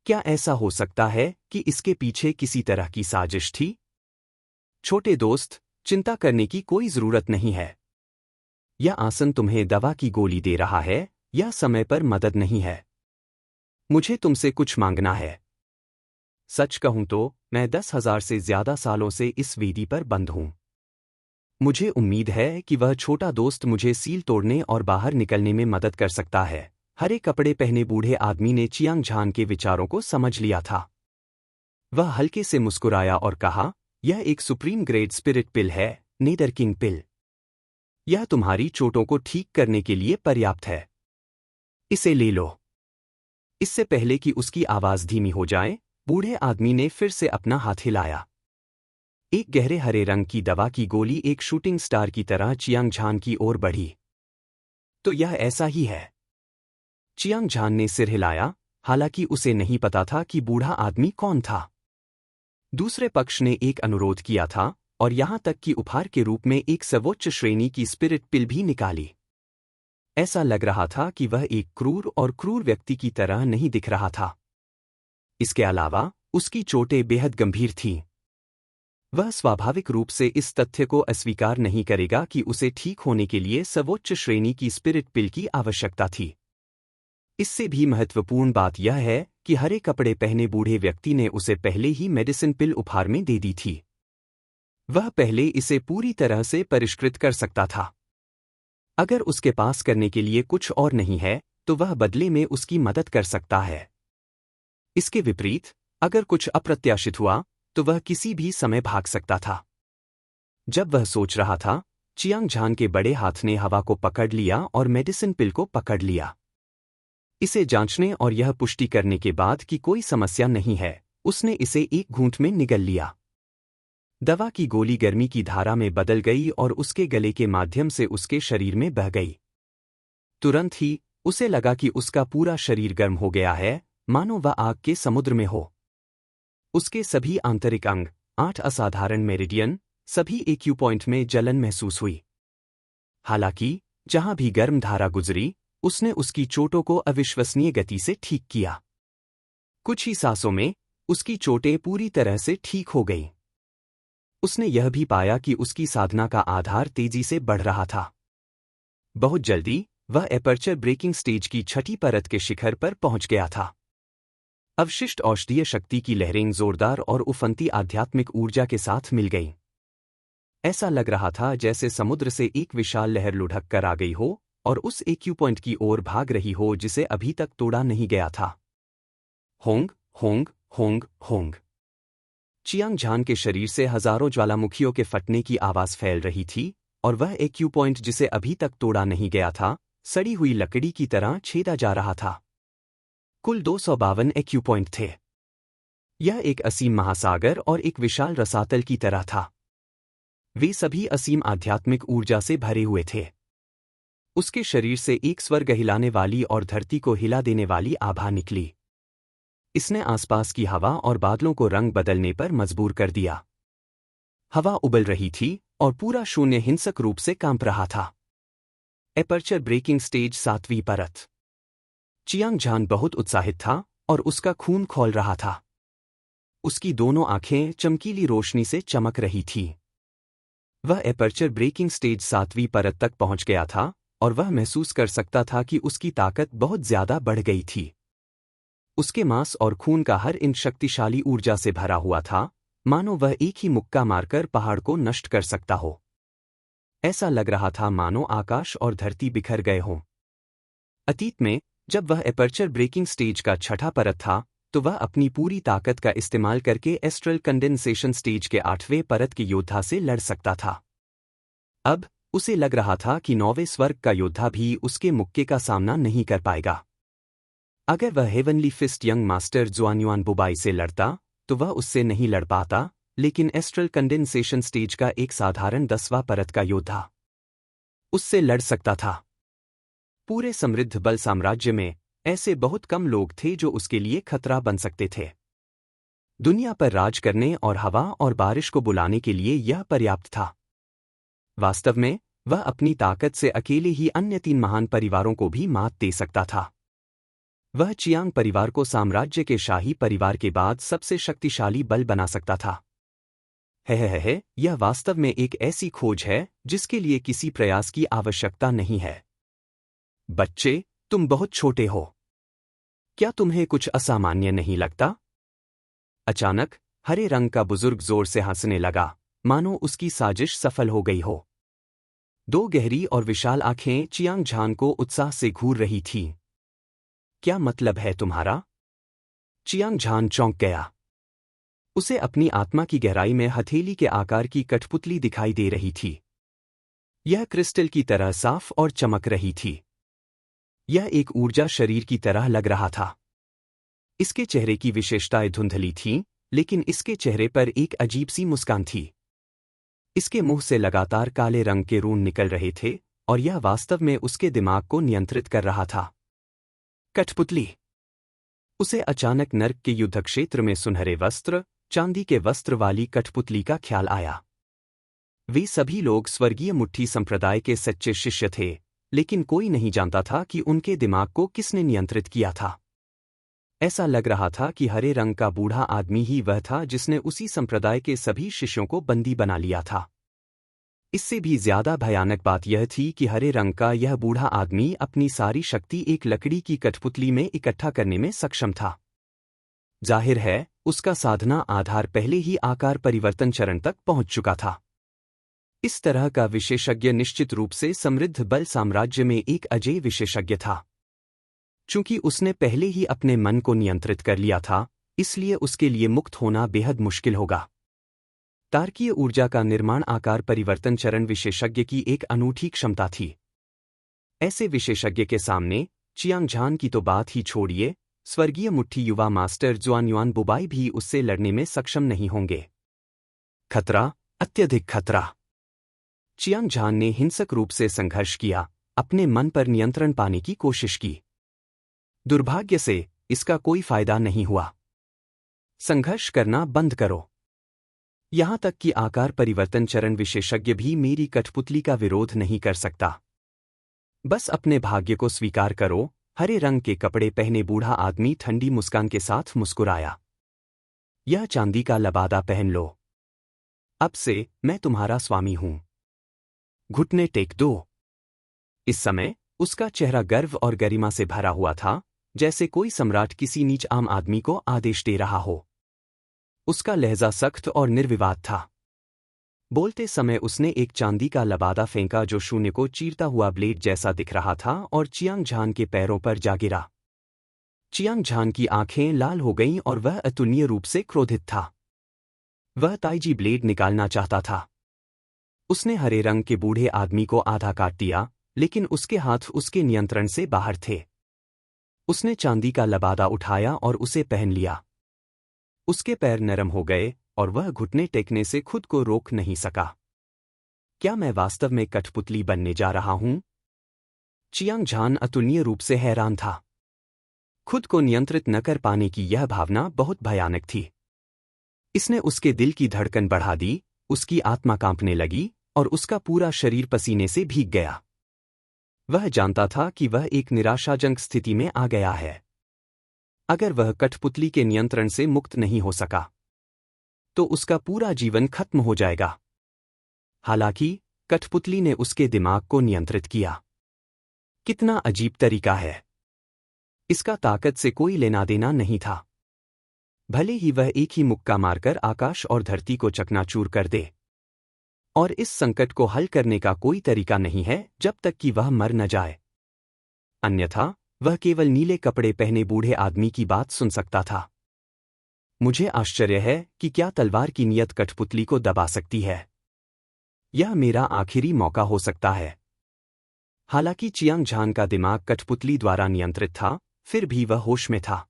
क्या ऐसा हो सकता है कि इसके पीछे किसी तरह की साजिश थी? छोटे दोस्त, चिंता करने की कोई जरूरत नहीं है। यह आसन तुम्हें दवा की गोली दे रहा है, यह समय पर मदद नहीं है। मुझे तुमसे कुछ मांगना है। सच कहूं तो मैं 10,000 से ज्यादा सालों से इस वेदी पर बंद हूं। मुझे उम्मीद है कि वह छोटा दोस्त मुझे सील तोड़ने और बाहर निकलने में मदद कर सकता है। हरे कपड़े पहने बूढ़े आदमी ने चियांग झान के विचारों को समझ लिया था। वह हल्के से मुस्कुराया और कहा, यह एक सुप्रीम ग्रेड स्पिरिट पिल है, नेदर किंग पिल। यह तुम्हारी चोटों को ठीक करने के लिए पर्याप्त है। इसे ले लो। इससे पहले कि उसकी आवाज धीमी हो जाए, बूढ़े आदमी ने फिर से अपना हाथ हिलाया। एक गहरे हरे रंग की दवा की गोली एक शूटिंग स्टार की तरह चियांग झान की ओर बढ़ी। तो यह ऐसा ही है। चियांग झान ने सिर हिलाया, हालांकि उसे नहीं पता था कि बूढ़ा आदमी कौन था। दूसरे पक्ष ने एक अनुरोध किया था और यहां तक कि उपहार के रूप में एक सर्वोच्च श्रेणी की स्पिरिट पिल भी निकाली। ऐसा लग रहा था कि वह एक क्रूर व्यक्ति की तरह नहीं दिख रहा था। इसके अलावा उसकी चोटें बेहद गंभीर थीं। वह स्वाभाविक रूप से इस तथ्य को अस्वीकार नहीं करेगा कि उसे ठीक होने के लिए सर्वोच्च श्रेणी की स्पिरिट पिल की आवश्यकता थी। इससे भी महत्वपूर्ण बात यह है कि हरे कपड़े पहने बूढ़े व्यक्ति ने उसे पहले ही मेडिसिन पिल उपहार में दे दी थी। वह पहले इसे पूरी तरह से परिष्कृत कर सकता था। अगर उसके पास करने के लिए कुछ और नहीं है, तो वह बदले में उसकी मदद कर सकता है। इसके विपरीत, अगर कुछ अप्रत्याशित हुआ, तो वह किसी भी समय भाग सकता था। जब वह सोच रहा था, चियांग झान के बड़े हाथ ने हवा को पकड़ लिया और मेडिसिन पिल को पकड़ लिया। इसे जांचने और यह पुष्टि करने के बाद कि कोई समस्या नहीं है, उसने इसे एक घूंट में निगल लिया। दवा की गोली गर्मी की धारा में बदल गई और उसके गले के माध्यम से उसके शरीर में बह गई। तुरंत ही उसे लगा कि उसका पूरा शरीर गर्म हो गया है, मानो वह आग के समुद्र में हो। उसके सभी आंतरिक अंग, 8 असाधारण मेरिडियन, सभी एक्यू पॉइंट में जलन महसूस हुई। हालांकि जहां भी गर्म धारा गुजरी, उसने उसकी चोटों को अविश्वसनीय गति से ठीक किया। कुछ ही सांसों में उसकी चोटें पूरी तरह से ठीक हो गईं। उसने यह भी पाया कि उसकी साधना का आधार तेजी से बढ़ रहा था। बहुत जल्दी वह एपर्चर ब्रेकिंग स्टेज की छठी परत के शिखर पर पहुंच गया था। अवशिष्ट औषधीय शक्ति की लहरें जोरदार और उफनती आध्यात्मिक ऊर्जा के साथ मिल गईं। ऐसा लग रहा था जैसे समुद्र से एक विशाल लहर लुढ़क कर आ गई हो और उस एक्यू पॉइंट की ओर भाग रही हो जिसे अभी तक तोड़ा नहीं गया था। होंग होंग होंग होंग। चियांग झान के शरीर से हजारों ज्वालामुखियों के फटने की आवाज फैल रही थी और वह एक्यू पॉइंट जिसे अभी तक तोड़ा नहीं गया था, सड़ी हुई लकड़ी की तरह छेदा जा रहा था। कुल 252 एक्यू पॉइंट थे। यह एक असीम महासागर और एक विशाल रसातल की तरह था। वे सभी असीम आध्यात्मिक ऊर्जा से भरे हुए थे। उसके शरीर से एक स्वर्ग हिलाने वाली और धरती को हिला देने वाली आभा निकली। इसने आसपास की हवा और बादलों को रंग बदलने पर मजबूर कर दिया। हवा उबल रही थी और पूरा शून्य हिंसक रूप से कांप रहा था। एपर्चर ब्रेकिंग स्टेज 7वीं परत। चियांग झान बहुत उत्साहित था और उसका खून खौल रहा था। उसकी दोनों आंखें चमकीली रोशनी से चमक रही थीं। वह एपर्चर ब्रेकिंग स्टेज 7वीं परत तक पहुंच गया था और वह महसूस कर सकता था कि उसकी ताकत बहुत ज्यादा बढ़ गई थी। उसके मांस और खून का हर इंच शक्तिशाली ऊर्जा से भरा हुआ था, मानो वह एक ही मुक्का मारकर पहाड़ को नष्ट कर सकता हो। ऐसा लग रहा था मानो आकाश और धरती बिखर गए हों। अतीत में जब वह एपर्चर ब्रेकिंग स्टेज का छठा परत था तो वह अपनी पूरी ताकत का इस्तेमाल करके एस्ट्रल कंडेंसेशन स्टेज के 8वें परत के योद्धा से लड़ सकता था। अब उसे लग रहा था कि 9वें स्वर्ग का योद्धा भी उसके मुक्के का सामना नहीं कर पाएगा। अगर वह हेवनली फिस्ट यंग मास्टर जुआनयुआन बुबाई से लड़ता तो वह उससे नहीं लड़ पाता, लेकिन एस्ट्रल कंडेंसेशन स्टेज का एक साधारण 10वां परत का योद्धा उससे लड़ सकता था। पूरे समृद्ध बल साम्राज्य में ऐसे बहुत कम लोग थे जो उसके लिए खतरा बन सकते थे। दुनिया पर राज करने और हवा और बारिश को बुलाने के लिए यह पर्याप्त था। वास्तव में वह अपनी ताकत से अकेले ही अन्य 3 महान परिवारों को भी मात दे सकता था। वह चियांग परिवार को साम्राज्य के शाही परिवार के बाद सबसे शक्तिशाली बल बना सकता था। यह वास्तव में एक ऐसी खोज है जिसके लिए किसी प्रयास की आवश्यकता नहीं है। बच्चे, तुम बहुत छोटे हो। क्या तुम्हें कुछ असामान्य नहीं लगता? अचानक हरे रंग का बुजुर्ग जोर से हंसने लगा, मानो उसकी साजिश सफल हो गई हो। 2 गहरी और विशाल आंखें चियांग झान को उत्साह से घूर रही थीं। क्या मतलब है तुम्हारा? चियांग झान चौंक गया। उसे अपनी आत्मा की गहराई में हथेली के आकार की कठपुतली दिखाई दे रही थी। यह क्रिस्टल की तरह साफ और चमक रही थी। यह एक ऊर्जा शरीर की तरह लग रहा था। इसके चेहरे की विशेषताएं धुंधली थीं, लेकिन इसके चेहरे पर एक अजीब सी मुस्कान थी। इसके मुंह से लगातार काले रंग के रून निकल रहे थे और यह वास्तव में उसके दिमाग को नियंत्रित कर रहा था। कठपुतली। उसे अचानक नर्क के युद्ध क्षेत्र में सुनहरे वस्त्र, चांदी के वस्त्र वाली कठपुतली का ख्याल आया। वे सभी लोग स्वर्गीय मुट्ठी संप्रदाय के सच्चे शिष्य थे, लेकिन कोई नहीं जानता था कि उनके दिमाग को किसने नियंत्रित किया था। ऐसा लग रहा था कि हरे रंग का बूढ़ा आदमी ही वह था जिसने उसी संप्रदाय के सभी शिष्यों को बंदी बना लिया था। इससे भी ज्यादा भयानक बात यह थी कि हरे रंग का यह बूढ़ा आदमी अपनी सारी शक्ति एक लकड़ी की कठपुतली में इकट्ठा करने में सक्षम था। जाहिर है, उसका साधना आधार पहले ही आकार परिवर्तन चरण तक पहुंच चुका था। इस तरह का विशेषज्ञ निश्चित रूप से समृद्ध बल साम्राज्य में एक अजेय विशेषज्ञ था। चूंकि उसने पहले ही अपने मन को नियंत्रित कर लिया था, इसलिए उसके लिए मुक्त होना बेहद मुश्किल होगा। तारकीय ऊर्जा का निर्माण आकार परिवर्तन चरण विशेषज्ञ की एक अनूठी क्षमता थी। ऐसे विशेषज्ञ के सामने चियांग झान की तो बात ही छोड़िए, स्वर्गीय मुट्ठी युवा मास्टर जुआनयुआन बुबाई भी उससे लड़ने में सक्षम नहीं होंगे। खतरा, अत्यधिक खतरा। चियांग झान ने हिंसक रूप से संघर्ष किया, अपने मन पर नियंत्रण पाने की कोशिश की। दुर्भाग्य से इसका कोई फायदा नहीं हुआ। संघर्ष करना बंद करो। यहां तक कि आकार परिवर्तन चरण विशेषज्ञ भी मेरी कठपुतली का विरोध नहीं कर सकता। बस अपने भाग्य को स्वीकार करो। हरे रंग के कपड़े पहने बूढ़ा आदमी ठंडी मुस्कान के साथ मुस्कुराया। यह चांदी का लबादा पहन लो। अब से मैं तुम्हारा स्वामी हूं। घुटने टेक दो। इस समय उसका चेहरा गर्व और गरिमा से भरा हुआ था, जैसे कोई सम्राट किसी नीच आम आदमी को आदेश दे रहा हो। उसका लहजा सख्त और निर्विवाद था। बोलते समय उसने एक चांदी का लबादा फेंका जो शून्य को चीरता हुआ ब्लेड जैसा दिख रहा था और चियांग झान के पैरों पर जा गिरा। चियांग झान की आंखें लाल हो गईं और वह अतुलनीय रूप से क्रोधित था। वह ताइजी ब्लेड निकालना चाहता था। उसने हरे रंग के बूढ़े आदमी को आधा काट दिया, लेकिन उसके हाथ उसके नियंत्रण से बाहर थे। उसने चांदी का लबादा उठाया और उसे पहन लिया। उसके पैर नरम हो गए और वह घुटने टेकने से खुद को रोक नहीं सका। क्या मैं वास्तव में कठपुतली बनने जा रहा हूं? चियांग झान अतुलनीय रूप से हैरान था। खुद को नियंत्रित न कर पाने की यह भावना बहुत भयानक थी। इसने उसके दिल की धड़कन बढ़ा दी, उसकी आत्मा कांपने लगी और उसका पूरा शरीर पसीने से भीग गया। वह जानता था कि वह एक निराशाजनक स्थिति में आ गया है। अगर वह कठपुतली के नियंत्रण से मुक्त नहीं हो सका तो उसका पूरा जीवन खत्म हो जाएगा। हालांकि कठपुतली ने उसके दिमाग को नियंत्रित किया। कितना अजीब तरीका है। इसका ताकत से कोई लेना देना नहीं था। भले ही वह एक ही मुक्का मारकर आकाश और धरती को चकनाचूर कर दे, और इस संकट को हल करने का कोई तरीका नहीं है जब तक कि वह मर न जाए। अन्यथा वह केवल नीले कपड़े पहने बूढ़े आदमी की बात सुन सकता था। मुझे आश्चर्य है कि क्या तलवार की नियत कठपुतली को दबा सकती है। यह मेरा आखिरी मौका हो सकता है। हालांकि चियांग झान का दिमाग कठपुतली द्वारा नियंत्रित था, फिर भी वह होश में था।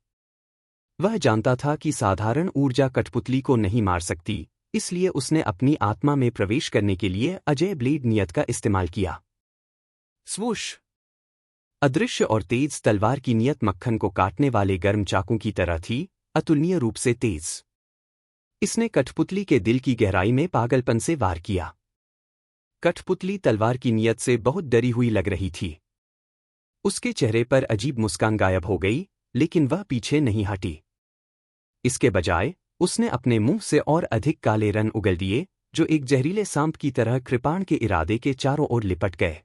वह जानता था कि साधारण ऊर्जा कठपुतली को नहीं मार सकती, इसलिए उसने अपनी आत्मा में प्रवेश करने के लिए अजय ब्लेड नियत का इस्तेमाल किया। स्वूश! अदृश्य और तेज तलवार की नियत मक्खन को काटने वाले गर्म चाकू की तरह थी, अतुलनीय रूप से तेज। इसने कठपुतली के दिल की गहराई में पागलपन से वार किया। कठपुतली तलवार की नियत से बहुत डरी हुई लग रही थी। उसके चेहरे पर अजीब मुस्कान गायब हो गई, लेकिन वह पीछे नहीं हटी। इसके बजाय उसने अपने मुंह से और अधिक काले रन उगल दिए, जो एक जहरीले सांप की तरह कृपाण के इरादे के चारों ओर लिपट गए।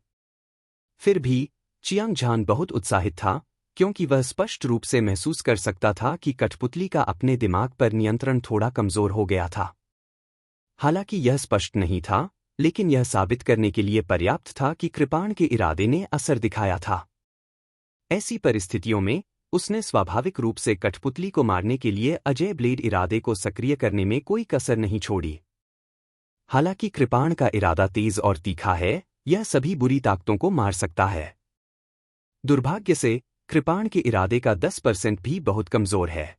फिर भी चियांग झान बहुत उत्साहित था, क्योंकि वह स्पष्ट रूप से महसूस कर सकता था कि कठपुतली का अपने दिमाग पर नियंत्रण थोड़ा कमजोर हो गया था। हालांकि यह स्पष्ट नहीं था, लेकिन यह साबित करने के लिए पर्याप्त था कि कृपाण के इरादे ने असर दिखाया था। ऐसी परिस्थितियों में उसने स्वाभाविक रूप से कठपुतली को मारने के लिए अजय ब्लेड इरादे को सक्रिय करने में कोई कसर नहीं छोड़ी। हालांकि कृपाण का इरादा तेज और तीखा है, यह सभी बुरी ताकतों को मार सकता है। दुर्भाग्य से कृपाण के इरादे का 10% भी बहुत कमजोर है।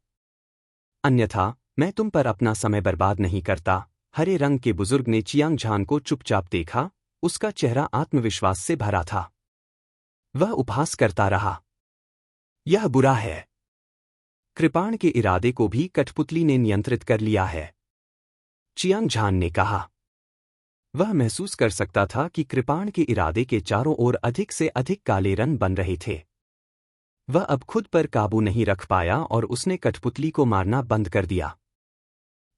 अन्यथा मैं तुम पर अपना समय बर्बाद नहीं करता। हरे रंग के बुजुर्ग ने चियांग झान को चुपचाप देखा, उसका चेहरा आत्मविश्वास से भरा था। वह उपहास करता रहा। यह बुरा है। कृपाण के इरादे को भी कठपुतली ने नियंत्रित कर लिया है, चियांग झान ने कहा। वह महसूस कर सकता था कि कृपाण के इरादे के चारों ओर अधिक से अधिक काले रन बन रहे थे। वह अब खुद पर काबू नहीं रख पाया और उसने कठपुतली को मारना बंद कर दिया।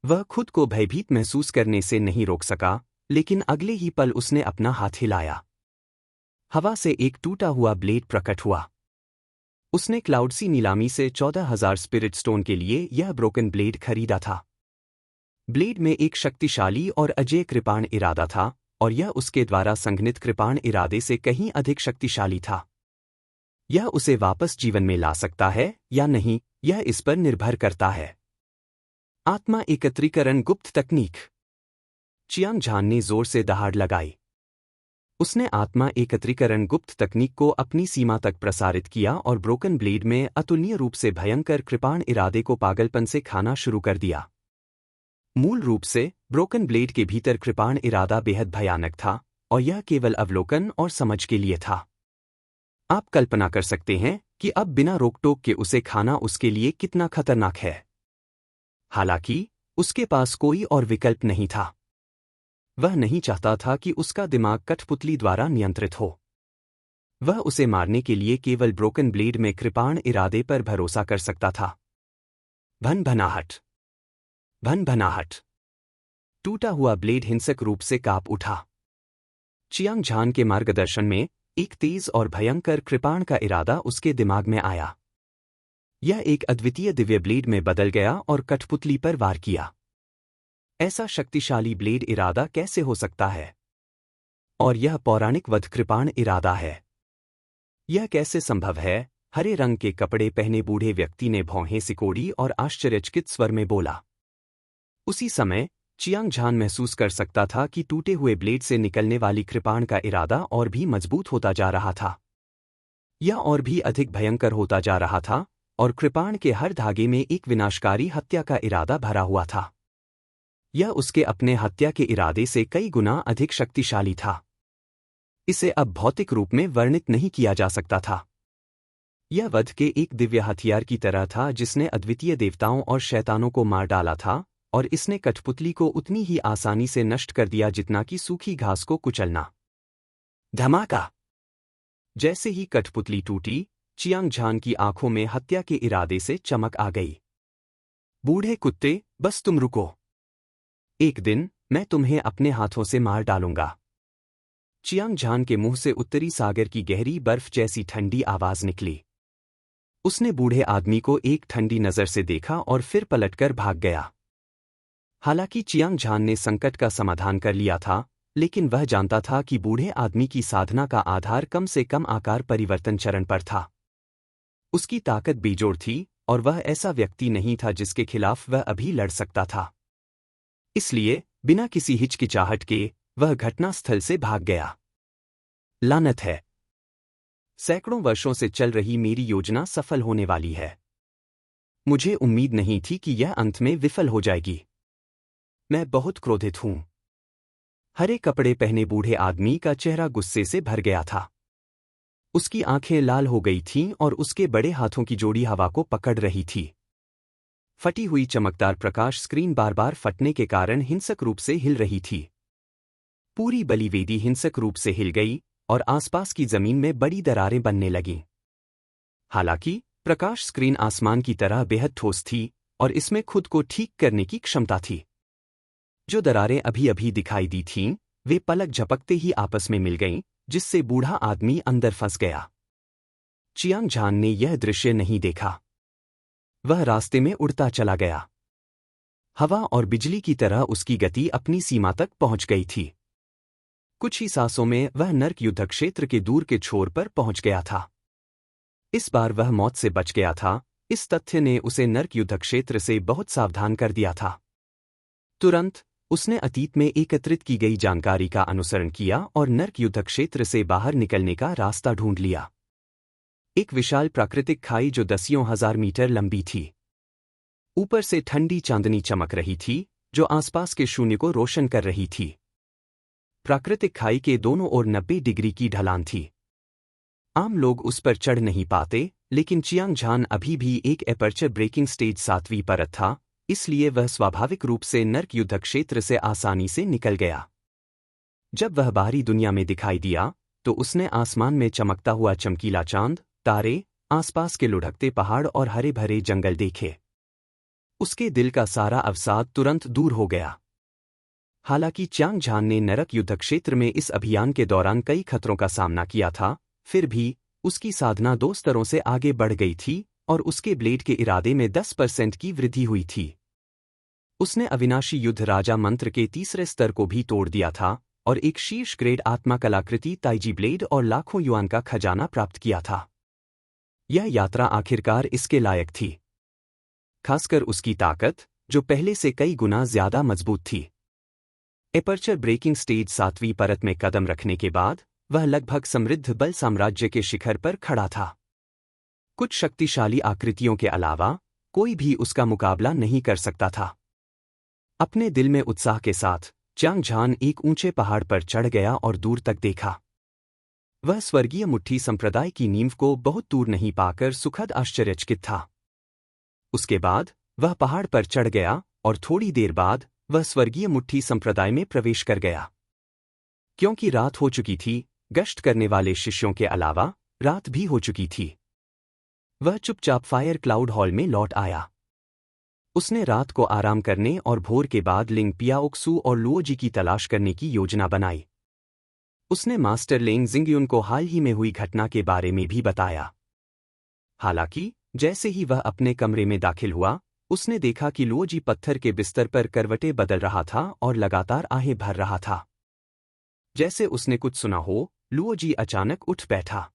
वह खुद को भयभीत महसूस करने से नहीं रोक सका, लेकिन अगले ही पल उसने अपना हाथ हिलाया। हवा से एक टूटा हुआ ब्लेड प्रकट हुआ। उसने क्लाउडसी नीलामी से 14,000 स्पिरिट स्टोन के लिए यह ब्रोकन ब्लेड खरीदा था। ब्लेड में एक शक्तिशाली और अजेय कृपाण इरादा था, और यह उसके द्वारा संघनित कृपाण इरादे से कहीं अधिक शक्तिशाली था। यह उसे वापस जीवन में ला सकता है या नहीं, यह इस पर निर्भर करता है। आत्मा एकत्रीकरण गुप्त तकनीक। चियांग झान ने जोर से दहाड़ लगाई। उसने आत्मा एकत्रीकरण गुप्त तकनीक को अपनी सीमा तक प्रसारित किया और ब्रोकन ब्लेड में अतुलनीय रूप से भयंकर कृपाण इरादे को पागलपन से खाना शुरू कर दिया। मूल रूप से ब्रोकन ब्लेड के भीतर कृपाण इरादा बेहद भयानक था, और यह केवल अवलोकन और समझ के लिए था। आप कल्पना कर सकते हैं कि अब बिना रोक-टोक के उसे खाना उसके लिए कितना खतरनाक है। हालांकि उसके पास कोई और विकल्प नहीं था। वह नहीं चाहता था कि उसका दिमाग कठपुतली द्वारा नियंत्रित हो। वह उसे मारने के लिए केवल ब्रोकन ब्लेड में कृपाण इरादे पर भरोसा कर सकता था। भन-भनाहट, भन-भनाहट। टूटा हुआ ब्लेड हिंसक रूप से कांप उठा। चियांग झान के मार्गदर्शन में एक तेज और भयंकर कृपाण का इरादा उसके दिमाग में आया। यह एक अद्वितीय दिव्य ब्लेड में बदल गया और कठपुतली पर वार किया। ऐसा शक्तिशाली ब्लेड इरादा कैसे हो सकता है? और यह पौराणिक वध कृपाण इरादा है। यह कैसे संभव है? हरे रंग के कपड़े पहने बूढ़े व्यक्ति ने भौहें सिकोड़ी और आश्चर्यचकित स्वर में बोला। उसी समय चियांग झान महसूस कर सकता था कि टूटे हुए ब्लेड से निकलने वाली कृपाण का इरादा और भी मजबूत होता जा रहा था। यह और भी अधिक भयंकर होता जा रहा था, और कृपाण के हर धागे में एक विनाशकारी हत्या का इरादा भरा हुआ था। यह उसके अपने हत्या के इरादे से कई गुना अधिक शक्तिशाली था। इसे अब भौतिक रूप में वर्णित नहीं किया जा सकता था। यह वध के एक दिव्य हथियार की तरह था जिसने अद्वितीय देवताओं और शैतानों को मार डाला था, और इसने कठपुतली को उतनी ही आसानी से नष्ट कर दिया जितना कि सूखी घास को कुचलना। धमाका! जैसे ही कठपुतली टूटी, चियांग झान की आंखों में हत्या के इरादे से चमक आ गई। बूढ़े कुत्ते, बस तुम रुको। एक दिन मैं तुम्हें अपने हाथों से मार डालूंगा। चियांग झान के मुंह से उत्तरी सागर की गहरी बर्फ जैसी ठंडी आवाज निकली। उसने बूढ़े आदमी को एक ठंडी नजर से देखा और फिर पलटकर भाग गया। हालांकि चियांग झान ने संकट का समाधान कर लिया था, लेकिन वह जानता था कि बूढ़े आदमी की साधना का आधार कम से कम आकार परिवर्तन चरण पर था। उसकी ताकत बेजोड़ थी, और वह ऐसा व्यक्ति नहीं था जिसके खिलाफ वह अभी लड़ सकता था। इसलिए बिना किसी हिचकिचाहट के वह घटनास्थल से भाग गया। लानत है! सैकड़ों वर्षों से चल रही मेरी योजना सफल होने वाली है। मुझे उम्मीद नहीं थी कि यह अंत में विफल हो जाएगी। मैं बहुत क्रोधित हूं। हरे कपड़े पहने बूढ़े आदमी का चेहरा गुस्से से भर गया था। उसकी आंखें लाल हो गई थीं और उसके बड़े हाथों की जोड़ी हवा को पकड़ रही थी। फटी हुई चमकदार प्रकाश स्क्रीन बार बार फटने के कारण हिंसक रूप से हिल रही थी। पूरी बलिवेदी हिंसक रूप से हिल गई और आसपास की जमीन में बड़ी दरारें बनने लगीं। हालांकि प्रकाश स्क्रीन आसमान की तरह बेहद ठोस थी और इसमें खुद को ठीक करने की क्षमता थी। जो दरारें अभी अभी दिखाई दी थीं, वे पलक झपकते ही आपस में मिल गईं, जिससे बूढ़ा आदमी अंदर फंस गया। चियांग झान ने यह दृश्य नहीं देखा। वह रास्ते में उड़ता चला गया। हवा और बिजली की तरह उसकी गति अपनी सीमा तक पहुंच गई थी। कुछ ही सांसों में वह नर्क युद्ध क्षेत्र के दूर के छोर पर पहुंच गया था। इस बार वह मौत से बच गया था। इस तथ्य ने उसे नर्क युद्ध क्षेत्र से बहुत सावधान कर दिया था। तुरंत उसने अतीत में एकत्रित की गई जानकारी का अनुसरण किया और नर्क युद्ध क्षेत्र से बाहर निकलने का रास्ता ढूंढ लिया। एक विशाल प्राकृतिक खाई जो दसियों हजार मीटर लंबी थी। ऊपर से ठंडी चांदनी चमक रही थी, जो आसपास के शून्य को रोशन कर रही थी। प्राकृतिक खाई के दोनों ओर 90 डिग्री की ढलान थी। आम लोग उस पर चढ़ नहीं पाते, लेकिन चियांग झान अभी भी एक एपर्चर ब्रेकिंग स्टेज 7वीं परत था, इसलिए वह स्वाभाविक रूप से नर्क युद्ध क्षेत्र से आसानी से निकल गया। जब वह बाहरी दुनिया में दिखाई दिया, तो उसने आसमान में चमकता हुआ चमकीला चांद, तारे, आसपास के लुढ़कते पहाड़ और हरे भरे जंगल देखे। उसके दिल का सारा अवसाद तुरंत दूर हो गया। हालांकि चियांग झान ने नरक युद्ध क्षेत्र में इस अभियान के दौरान कई खतरों का सामना किया था, फिर भी उसकी साधना 2 स्तरों से आगे बढ़ गई थी और उसके ब्लेड के इरादे में 10% की वृद्धि हुई थी। उसने अविनाशी युद्ध राजा मंत्र के 3रे स्तर को भी तोड़ दिया था और एक शीर्ष ग्रेड आत्मा कलाकृति ताइजी ब्लेड और लाखों युआन का खजाना प्राप्त किया था। यह यात्रा आखिरकार इसके लायक थी, खासकर उसकी ताकत, जो पहले से कई गुना ज्यादा मजबूत थी। एपर्चर ब्रेकिंग स्टेज 7वीं परत में कदम रखने के बाद वह लगभग समृद्ध बल साम्राज्य के शिखर पर खड़ा था। कुछ शक्तिशाली आकृतियों के अलावा कोई भी उसका मुकाबला नहीं कर सकता था। अपने दिल में उत्साह के साथ चियांग झान एक ऊंचे पहाड़ पर चढ़ गया और दूर तक देखा। वह स्वर्गीय मुट्ठी संप्रदाय की नींव को बहुत दूर नहीं पाकर सुखद आश्चर्यचकित था। उसके बाद वह पहाड़ पर चढ़ गया और थोड़ी देर बाद वह स्वर्गीय मुट्ठी संप्रदाय में प्रवेश कर गया। क्योंकि रात हो चुकी थी, गश्त करने वाले शिष्यों के अलावा रात भी हो चुकी थी। वह चुपचाप फायर क्लाउड हॉल में लौट आया। उसने रात को आराम करने और भोर के बाद लिंग पियाओक्सू और लुओजी की तलाश करने की योजना बनाई। उसने मास्टर लेंग जिंगयुन को हाल ही में हुई घटना के बारे में भी बताया। हालांकि जैसे ही वह अपने कमरे में दाखिल हुआ, उसने देखा कि लुओजी पत्थर के बिस्तर पर करवटें बदल रहा था और लगातार आहें भर रहा था। जैसे उसने कुछ सुना हो, लुओजी अचानक उठ बैठा।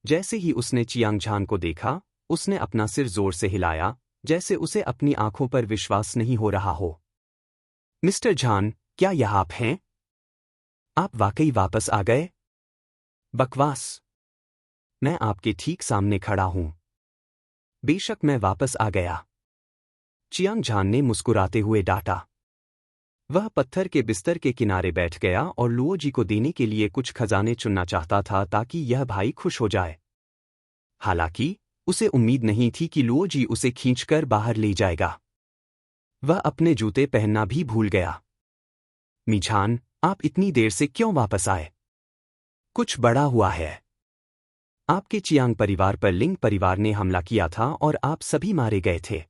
जैसे ही उसने चियांग झान को देखा, उसने अपना सिर जोर से हिलाया, जैसे उसे अपनी आंखों पर विश्वास नहीं हो रहा हो। मिस्टर झान, क्या यह आप हैं? आप वाकई वापस आ गए? बकवास! मैं आपके ठीक सामने खड़ा हूं। बेशक मैं वापस आ गया, चियांग झान ने मुस्कुराते हुए डांटा। वह पत्थर के बिस्तर के किनारे बैठ गया और लुओजी को देने के लिए कुछ खजाने चुनना चाहता था ताकि यह भाई खुश हो जाए। हालांकि उसे उम्मीद नहीं थी कि लुओजी उसे खींचकर बाहर ले जाएगा। वह अपने जूते पहनना भी भूल गया। मीझान, आप इतनी देर से क्यों वापस आए? कुछ बड़ा हुआ है। आपके चियांग परिवार पर लिंग परिवार ने हमला किया था और आप सभी मारे गए थे।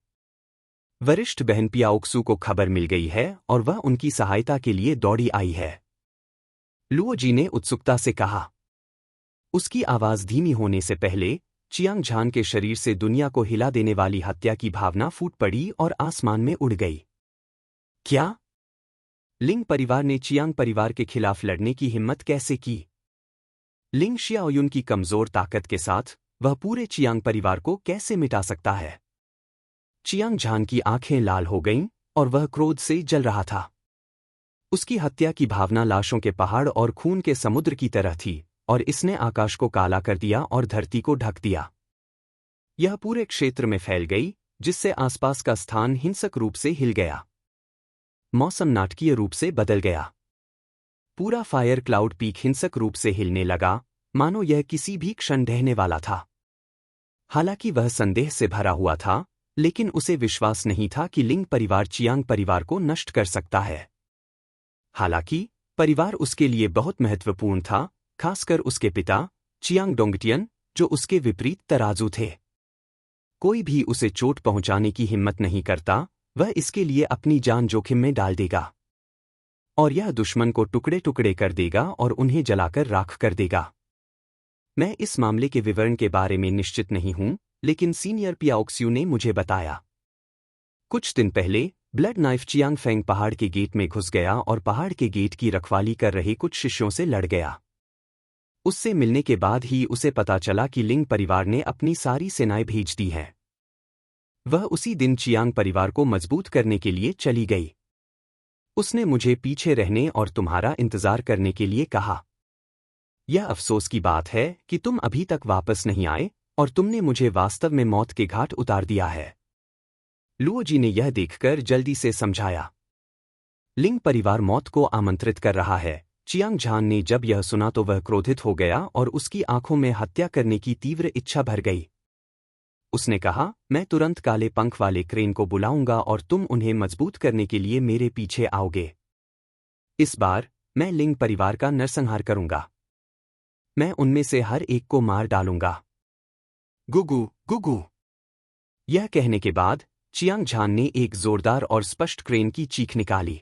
वरिष्ठ बहन पियाओक्सू को खबर मिल गई है और वह उनकी सहायता के लिए दौड़ी आई है, लुओजी ने उत्सुकता से कहा। उसकी आवाज धीमी होने से पहले चियांग झान के शरीर से दुनिया को हिला देने वाली हत्या की भावना फूट पड़ी और आसमान में उड़ गई। क्या? लिंग परिवार ने चियांग परिवार के खिलाफ लड़ने की हिम्मत कैसे की? लिंग शियाओयुन की कमजोर ताकत के साथ वह पूरे चियांग परिवार को कैसे मिटा सकता है? चियांग झान की आंखें लाल हो गईं और वह क्रोध से जल रहा था। उसकी हत्या की भावना लाशों के पहाड़ और खून के समुद्र की तरह थी और इसने आकाश को काला कर दिया और धरती को ढक दिया। यह पूरे क्षेत्र में फैल गई, जिससे आसपास का स्थान हिंसक रूप से हिल गया। मौसम नाटकीय रूप से बदल गया। पूरा फायर क्लाउड पीक हिंसक रूप से हिलने लगा, मानो यह किसी भी क्षण ढहने वाला था। हालांकि वह संदेह से भरा हुआ था, लेकिन उसे विश्वास नहीं था कि लिंग परिवार चियांग परिवार को नष्ट कर सकता है। हालांकि परिवार उसके लिए बहुत महत्वपूर्ण था, खासकर उसके पिता चियांग डोंगटियन, जो उसके विपरीत तराजू थे। कोई भी उसे चोट पहुंचाने की हिम्मत नहीं करता, वह इसके लिए अपनी जान जोखिम में डाल देगा। और यह दुश्मन को टुकड़े टुकड़े कर देगा और उन्हें जलाकर राख कर देगा। मैं इस मामले के विवरण के बारे में निश्चित नहीं हूं, लेकिन सीनियर पियाओक्स्यू ने मुझे बताया। कुछ दिन पहले ब्लड नाइफ चियांग फेंग पहाड़ के गेट में घुस गया और पहाड़ के गेट की रखवाली कर रहे कुछ शिष्यों से लड़ गया। उससे मिलने के बाद ही उसे पता चला कि लिंग परिवार ने अपनी सारी सेनाएं भेज दी हैं। वह उसी दिन चियांग परिवार को मजबूत करने के लिए चली गई। उसने मुझे पीछे रहने और तुम्हारा इंतजार करने के लिए कहा। यह अफसोस की बात है कि तुम अभी तक वापस नहीं आए और तुमने मुझे वास्तव में मौत के घाट उतार दिया है, लुओजी ने यह देखकर जल्दी से समझाया। लिंग परिवार मौत को आमंत्रित कर रहा है। चियांग झान ने जब यह सुना तो वह क्रोधित हो गया और उसकी आंखों में हत्या करने की तीव्र इच्छा भर गई। उसने कहा, मैं तुरंत काले पंख वाले क्रेन को बुलाऊंगा और तुम उन्हें मजबूत करने के लिए मेरे पीछे आओगे। इस बार मैं लिंग परिवार का नरसंहार करूंगा। मैं उनमें से हर एक को मार डालूंगा। गुगु गुगु। यह कहने के बाद चियांग झान ने एक जोरदार और स्पष्ट क्रेन की चीख निकाली।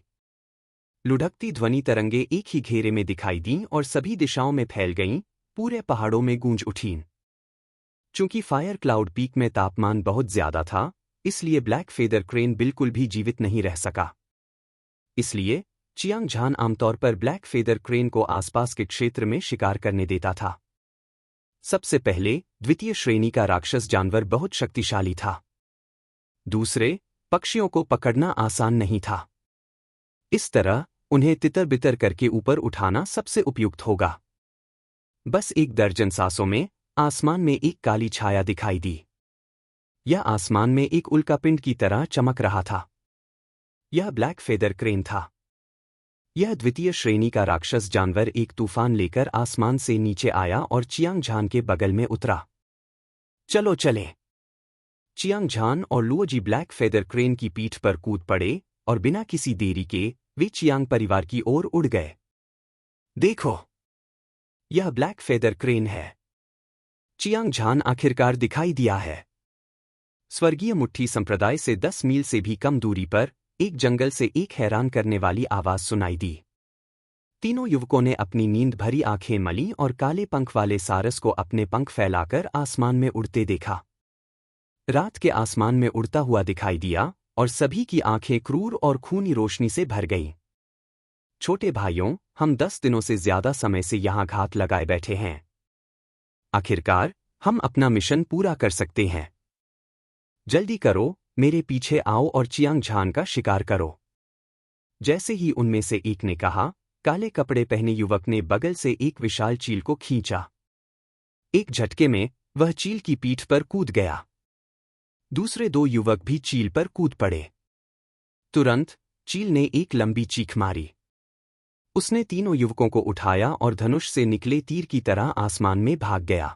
लुढ़कती ध्वनि तरंगे एक ही घेरे में दिखाई दीं और सभी दिशाओं में फैल गईं, पूरे पहाड़ों में गूंज उठीं। चूंकि फायर क्लाउड पीक में तापमान बहुत ज्यादा था, इसलिए ब्लैक फेदर क्रेन बिल्कुल भी जीवित नहीं रह सका। इसलिए चियांग झान आमतौर पर ब्लैक फेदर क्रेन को आसपास के क्षेत्र में शिकार करने देता था। सबसे पहले, द्वितीय श्रेणी का राक्षस जानवर बहुत शक्तिशाली था। दूसरे, पक्षियों को पकड़ना आसान नहीं था। इस तरह उन्हें तितर बितर करके ऊपर उठाना सबसे उपयुक्त होगा। बस एक दर्जन सांसों में आसमान में एक काली छाया दिखाई दी। यह आसमान में एक उल्कापिंड की तरह चमक रहा था। यह ब्लैक फेदर क्रेन था। यह द्वितीय श्रेणी का राक्षस जानवर एक तूफान लेकर आसमान से नीचे आया और चियांग झान के बगल में उतरा। चलो चले। चियांग झान और लुओजी ब्लैक फेदर क्रेन की पीठ पर कूद पड़े और बिना किसी देरी के वे चियांग परिवार की ओर उड़ गए। देखो, यह ब्लैक फेदर क्रेन है। चियांग झान आखिरकार दिखाई दिया है। स्वर्गीय मुट्ठी संप्रदाय से 10 मील से भी कम दूरी पर एक जंगल से एक हैरान करने वाली आवाज सुनाई दी। तीनों युवकों ने अपनी नींद भरी आंखें मली और काले पंख वाले सारस को अपने पंख फैलाकर आसमान में उड़ते देखा। रात के आसमान में उड़ता हुआ दिखाई दिया और सभी की आंखें क्रूर और खूनी रोशनी से भर गईं। छोटे भाइयों, हम 10 दिनों से ज्यादा समय से यहां घात लगाए बैठे हैं। आखिरकार हम अपना मिशन पूरा कर सकते हैं। जल्दी करो, मेरे पीछे आओ और चियांग झान का शिकार करो। जैसे ही उनमें से एक ने कहा, काले कपड़े पहने युवक ने बगल से एक विशाल चील को खींचा। एक झटके में वह चील की पीठ पर कूद गया। दूसरे दो युवक भी चील पर कूद पड़े। तुरंत चील ने एक लंबी चीख मारी। उसने तीनों युवकों को उठाया और धनुष से निकले तीर की तरह आसमान में भाग गया।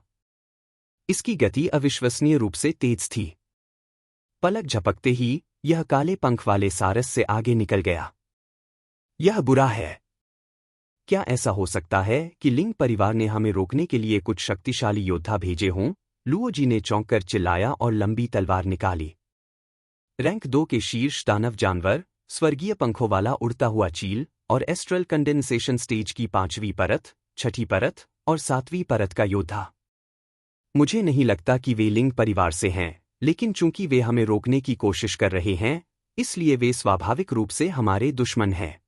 इसकी गति अविश्वसनीय रूप से तेज थी। पलक झपकते ही यह काले पंख वाले सारस से आगे निकल गया। यह बुरा है। क्या ऐसा हो सकता है कि लिंग परिवार ने हमें रोकने के लिए कुछ शक्तिशाली योद्धा भेजे हों? लुओजी ने चौंक कर चिल्लाया और लंबी तलवार निकाली। रैंक 2 के शीर्ष दानव जानवर, स्वर्गीय पंखों वाला उड़ता हुआ चील और एस्ट्रल कंडेंसेशन स्टेज की 5वीं परत, 6ठी परत और 7वीं परत का योद्धा। मुझे नहीं लगता कि वे लिंग परिवार से हैं, लेकिन चूंकि वे हमें रोकने की कोशिश कर रहे हैं, इसलिए वे स्वाभाविक रूप से हमारे दुश्मन हैं।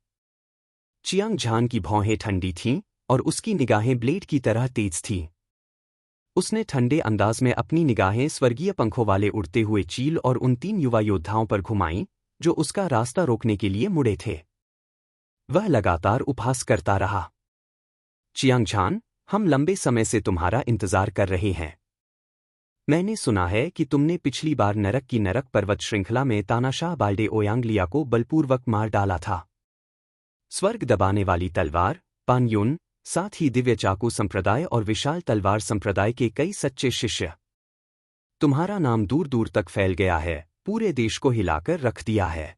चियांग झान की भौहें ठंडी थीं और उसकी निगाहें ब्लेड की तरह तेज थीं। उसने ठंडे अंदाज में अपनी निगाहें स्वर्गीय पंखों वाले उड़ते हुए चील और उन 3 युवा योद्धाओं पर घुमाईं, जो उसका रास्ता रोकने के लिए मुड़े थे। वह लगातार उपहास करता रहा। चियांग झान, हम लंबे समय से तुम्हारा इंतजार कर रहे हैं। मैंने सुना है कि तुमने पिछली बार नरक की नरक पर्वत श्रृंखला में तानाशाह बाल्डे ओयांगलिया को बलपूर्वक मार डाला था। स्वर्ग दबाने वाली तलवार, पानयुन, साथ ही दिव्य चाकू संप्रदाय और विशाल तलवार संप्रदाय के कई सच्चे शिष्य। तुम्हारा नाम दूर दूर तक फैल गया है, पूरे देश को हिलाकर रख दिया है।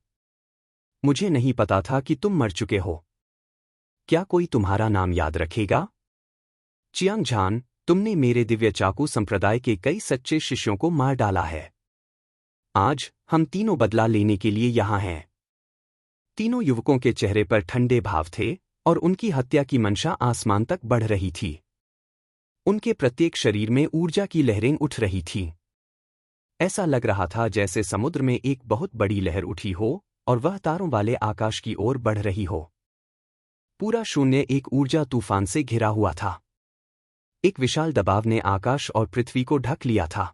मुझे नहीं पता था कि तुम मर चुके हो। क्या कोई तुम्हारा नाम याद रखेगा? चियांग झान, तुमने मेरे दिव्य चाकू संप्रदाय के कई सच्चे शिष्यों को मार डाला है। आज हम तीनों बदला लेने के लिए यहाँ हैं। तीनों युवकों के चेहरे पर ठंडे भाव थे और उनकी हत्या की मंशा आसमान तक बढ़ रही थी। उनके प्रत्येक शरीर में ऊर्जा की लहरें उठ रही थीं। ऐसा लग रहा था जैसे समुद्र में एक बहुत बड़ी लहर उठी हो और वह तारों वाले आकाश की ओर बढ़ रही हो। पूरा शून्य एक ऊर्जा तूफान से घिरा हुआ था। एक विशाल दबाव ने आकाश और पृथ्वी को ढक लिया था।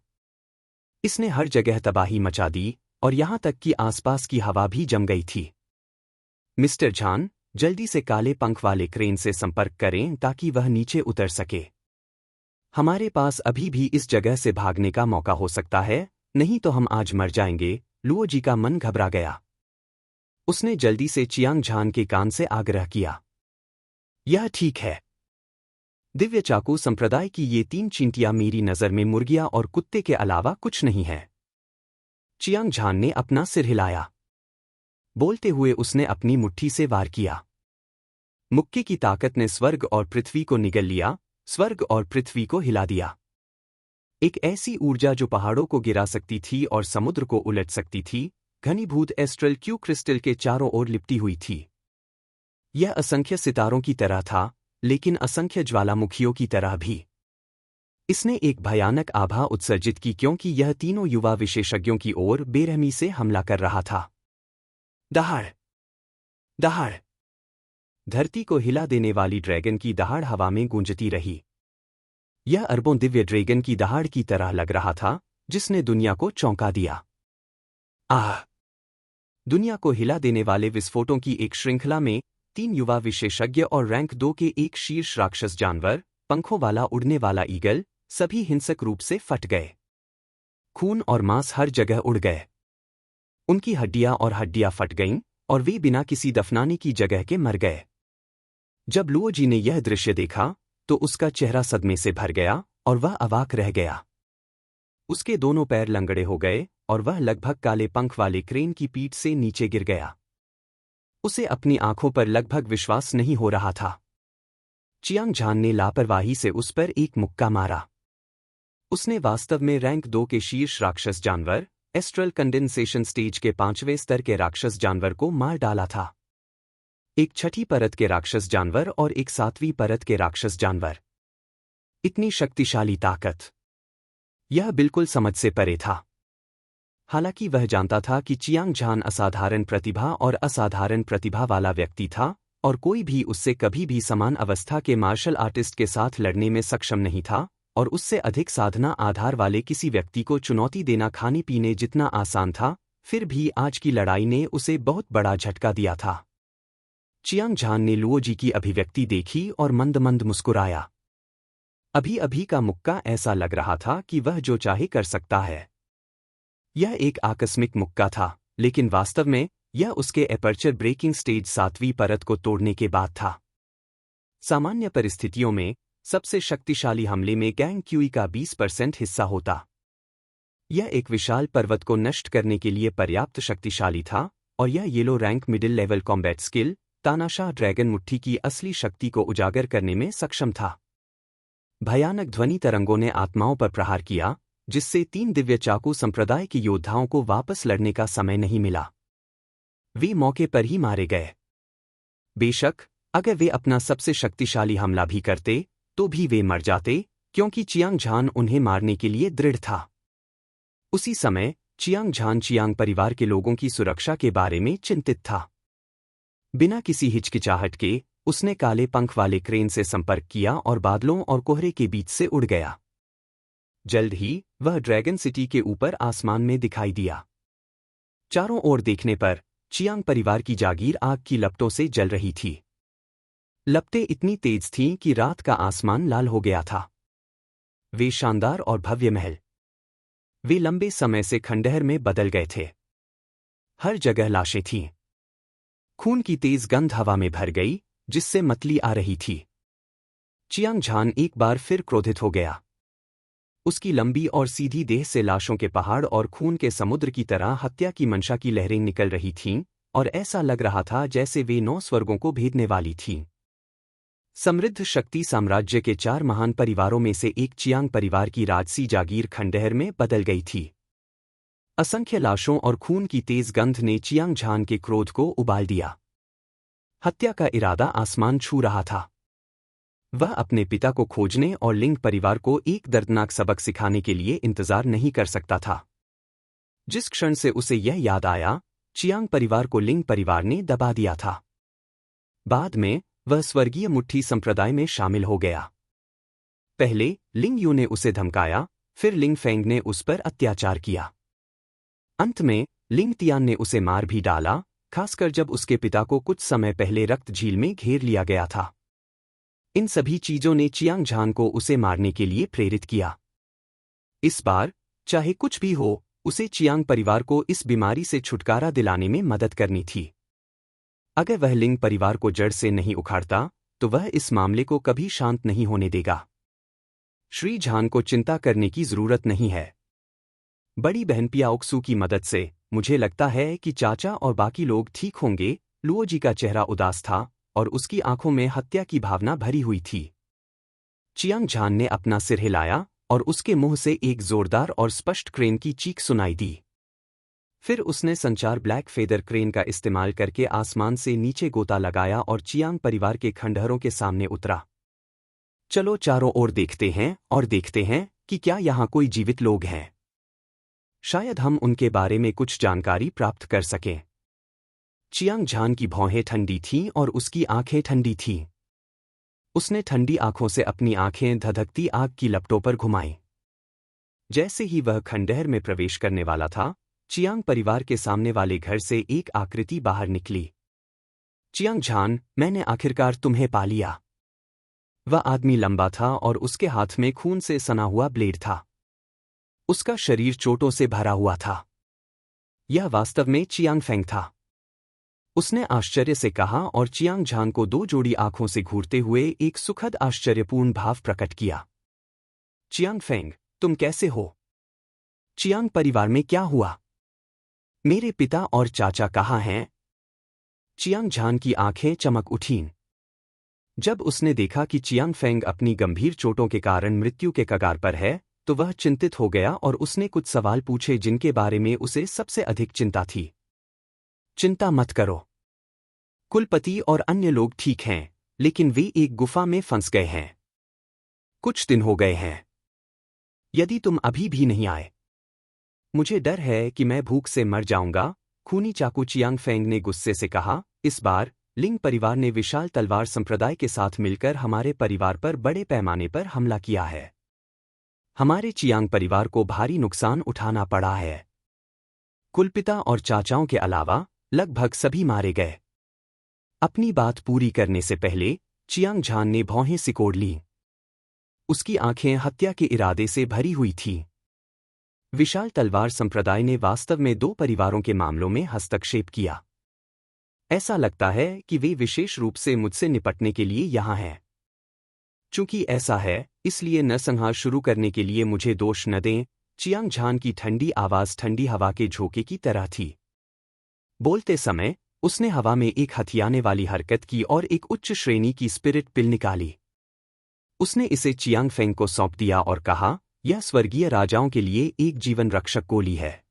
इसने हर जगह तबाही मचा दी और यहां तक कि आसपास की हवा भी जम गई थी। मिस्टर झान, जल्दी से काले पंख वाले क्रेन से संपर्क करें ताकि वह नीचे उतर सके। हमारे पास अभी भी इस जगह से भागने का मौका हो सकता है, नहीं तो हम आज मर जाएंगे। लुओजी का मन घबरा गया। उसने जल्दी से चियांग झान के कान से आग्रह किया। यह ठीक है। दिव्य चाकू संप्रदाय की ये 3 चींटियां मेरी नज़र में मुर्गियां और कुत्ते के अलावा कुछ नहीं है। चियांग झान ने अपना सिर हिलाया। बोलते हुए उसने अपनी मुट्ठी से वार किया। मुक्के की ताकत ने स्वर्ग और पृथ्वी को निगल लिया, स्वर्ग और पृथ्वी को हिला दिया। एक ऐसी ऊर्जा जो पहाड़ों को गिरा सकती थी और समुद्र को उलट सकती थी, घनीभूत एस्ट्रल क्यू क्रिस्टल के चारों ओर लिपटी हुई थी। यह असंख्य सितारों की तरह था, लेकिन असंख्य ज्वालामुखियों की तरह भी। इसने एक भयानक आभा उत्सर्जित की क्योंकि यह तीनों युवा विशेषज्ञों की ओर बेरहमी से हमला कर रहा था। दहाड़, दहाड़। धरती को हिला देने वाली ड्रैगन की दहाड़ हवा में गूंजती रही। यह अरबों दिव्य ड्रैगन की दहाड़ की तरह लग रहा था, जिसने दुनिया को चौंका दिया। आह! दुनिया को हिला देने वाले विस्फोटों की एक श्रृंखला में 3 युवा विशेषज्ञ और रैंक 2 के एक शीर्ष राक्षस जानवर, पंखों वाला उड़ने वाला ईगल, सभी हिंसक रूप से फट गए। खून और मांस हर जगह उड़ गए। उनकी हड्डियां फट गईं और वे बिना किसी दफनाने की जगह के मर गए। जब लुओजी ने यह दृश्य देखा, तो उसका चेहरा सदमे से भर गया और वह अवाक रह गया। उसके दोनों पैर लंगड़े हो गए और वह लगभग काले पंख वाले क्रेन की पीठ से नीचे गिर गया। उसे अपनी आंखों पर लगभग विश्वास नहीं हो रहा था। चियांग झान ने लापरवाही से उस पर एक मुक्का मारा। उसने वास्तव में रैंक 2 के शीर्ष राक्षस जानवर, एस्ट्रल कंडेंसेशन स्टेज के 5वें स्तर के राक्षस जानवर को मार डाला था। एक 6ठी परत के राक्षस जानवर और एक 7वीं परत के राक्षस जानवर। इतनी शक्तिशाली ताकत! यह बिल्कुल समझ से परे था। हालांकि वह जानता था कि चियांग झान असाधारण प्रतिभा और असाधारण प्रतिभा वाला व्यक्ति था और कोई भी उससे कभी भी समान अवस्था के मार्शल आर्टिस्ट के साथ लड़ने में सक्षम नहीं था, और उससे अधिक साधना आधार वाले किसी व्यक्ति को चुनौती देना खाने पीने जितना आसान था। फिर भी आज की लड़ाई ने उसे बहुत बड़ा झटका दिया था। चियांग झान ने लुओजी की अभिव्यक्ति देखी और मंद मंद मुस्कुराया। अभी अभी का मुक्का ऐसा लग रहा था कि वह जो चाहे कर सकता है। यह एक आकस्मिक मुक्का था, लेकिन वास्तव में यह उसके एपर्चर ब्रेकिंग स्टेज 7वीं परत को तोड़ने के बाद था। सामान्य परिस्थितियों में सबसे शक्तिशाली हमले में गैंग क्यूई का 20% हिस्सा होता। यह एक विशाल पर्वत को नष्ट करने के लिए पर्याप्त शक्तिशाली था, और यह yellow rank middle level combat skill तानाशाह ड्रैगन मुट्ठी की असली शक्ति को उजागर करने में सक्षम था। भयानक ध्वनि तरंगों ने आत्माओं पर प्रहार किया, जिससे 3 दिव्य चाकू संप्रदाय के योद्धाओं को वापस लड़ने का समय नहीं मिला। वे मौके पर ही मारे गए। बेशक अगर वे अपना सबसे शक्तिशाली हमला भी करते तो भी वे मर जाते, क्योंकि चियांग झान उन्हें मारने के लिए दृढ़ था। उसी समय चियांग झान चियांग परिवार के लोगों की सुरक्षा के बारे में चिंतित था। बिना किसी हिचकिचाहट के उसने काले पंख वाले क्रेन से संपर्क किया और बादलों और कोहरे के बीच से उड़ गया। जल्द ही वह ड्रैगन सिटी के ऊपर आसमान में दिखाई दिया। चारों ओर देखने पर चियांग परिवार की जागीर आग की लपटों से जल रही थी। लपटें इतनी तेज थीं कि रात का आसमान लाल हो गया था। वे शानदार और भव्य महल, वे लंबे समय से खंडहर में बदल गए थे। हर जगह लाशें थीं। खून की तेज गंध हवा में भर गई, जिससे मतली आ रही थी। चियांग झान एक बार फिर क्रोधित हो गया। उसकी लंबी और सीधी देह से लाशों के पहाड़ और खून के समुद्र की तरह हत्या की मंशा की लहरें निकल रही थीं, और ऐसा लग रहा था जैसे वे 9 स्वर्गों को भेदने वाली थीं। समृद्ध शक्ति साम्राज्य के 4 महान परिवारों में से एक चियांग परिवार की राजसी जागीर खंडहर में बदल गई थी। असंख्य लाशों और खून की तेज गंध ने चियांग झान के क्रोध को उबाल दिया। हत्या का इरादा आसमान छू रहा था। वह अपने पिता को खोजने और लिंग परिवार को एक दर्दनाक सबक सिखाने के लिए इंतजार नहीं कर सकता था। जिस क्षण से उसे यह याद आया, चियांग परिवार को लिंग परिवार ने दबा दिया था। बाद में वह स्वर्गीय मुट्ठी संप्रदाय में शामिल हो गया। पहले लिंग यू ने उसे धमकाया, फिर लिंग फेंग ने उस पर अत्याचार किया। अंत में लिंग तियान ने उसे मार भी डाला, खासकर जब उसके पिता को कुछ समय पहले रक्त झील में घेर लिया गया था। इन सभी चीजों ने चियांग झान को उसे मारने के लिए प्रेरित किया। इस बार चाहे कुछ भी हो, उसे चियांग परिवार को इस बीमारी से छुटकारा दिलाने में मदद करनी थी। अगर वह लिंग परिवार को जड़ से नहीं उखाड़ता, तो वह इस मामले को कभी शांत नहीं होने देगा। श्री झान को चिंता करने की जरूरत नहीं है। बड़ी बहन पियाओक्सू की मदद से मुझे लगता है कि चाचा और बाकी लोग ठीक होंगे। लुओजी का चेहरा उदास था और उसकी आंखों में हत्या की भावना भरी हुई थी। चियांग झान ने अपना सिर हिलाया और उसके मुंह से एक जोरदार और स्पष्ट क्रेन की चीख सुनाई दी। फिर उसने संचार ब्लैक फेदर क्रेन का इस्तेमाल करके आसमान से नीचे गोता लगाया और चियांग परिवार के खंडहरों के सामने उतरा। चलो चारों ओर देखते हैं और देखते हैं कि क्या यहाँ कोई जीवित लोग हैं। शायद हम उनके बारे में कुछ जानकारी प्राप्त कर सकें। चियांग झान की भौहें ठंडी थीं और उसकी आंखें ठंडी थीं। उसने ठंडी आंखों से अपनी आंखें धधकती आग की लपटों पर घुमाईं। जैसे ही वह खंडहर में प्रवेश करने वाला था, चियांग परिवार के सामने वाले घर से एक आकृति बाहर निकली। चियांग झान, मैंने आखिरकार तुम्हें पा लिया। वह आदमी लंबा था और उसके हाथ में खून से सना हुआ ब्लेड था। उसका शरीर चोटों से भरा हुआ था। यह वास्तव में चियांग फेंग था। उसने आश्चर्य से कहा और चियांग झान को 2 जोड़ी आंखों से घूरते हुए एक सुखद आश्चर्यपूर्ण भाव प्रकट किया। चियांग फेंग, तुम कैसे हो? चियांग परिवार में क्या हुआ? मेरे पिता और चाचा कहाँ हैं? चियांग झान की आंखें चमक उठीं। जब उसने देखा कि चियांग फेंग अपनी गंभीर चोटों के कारण मृत्यु के कगार पर है, तो वह चिंतित हो गया और उसने कुछ सवाल पूछे जिनके बारे में उसे सबसे अधिक चिंता थी। चिंता मत करो। कुलपति और अन्य लोग ठीक हैं, लेकिन वे एक गुफा में फंस गए हैं। कुछ दिन हो गए हैं। यदि तुम अभी भी नहीं आए, मुझे डर है कि मैं भूख से मर जाऊंगा। खूनी चाकू चियांग फेंग ने गुस्से से कहा। इस बार लिंग परिवार ने विशाल तलवार संप्रदाय के साथ मिलकर हमारे परिवार पर बड़े पैमाने पर हमला किया है। हमारे चियांग परिवार को भारी नुकसान उठाना पड़ा है। कुलपिता और चाचाओं के अलावा लगभग सभी मारे गए। अपनी बात पूरी करने से पहले चियांग झान ने भौहें सिकोड़ लीं। उसकी आंखें हत्या के इरादे से भरी हुई थीं। विशाल तलवार संप्रदाय ने वास्तव में 2 परिवारों के मामलों में हस्तक्षेप किया। ऐसा लगता है कि वे विशेष रूप से मुझसे निपटने के लिए यहाँ हैं। चूंकि ऐसा है, इसलिए नरसंहार शुरू करने के लिए मुझे दोष न दें। चियांग झान की ठंडी आवाज ठंडी हवा के झोंके की तरह थी। बोलते समय उसने हवा में एक हथियाने वाली हरकत की और एक उच्च श्रेणी की स्पिरिट पिल निकाली। उसने इसे चियांग फेंग को सौंप दिया और कहा, यह स्वर्गीय राजाओं के लिए एक जीवन रक्षक गोली है।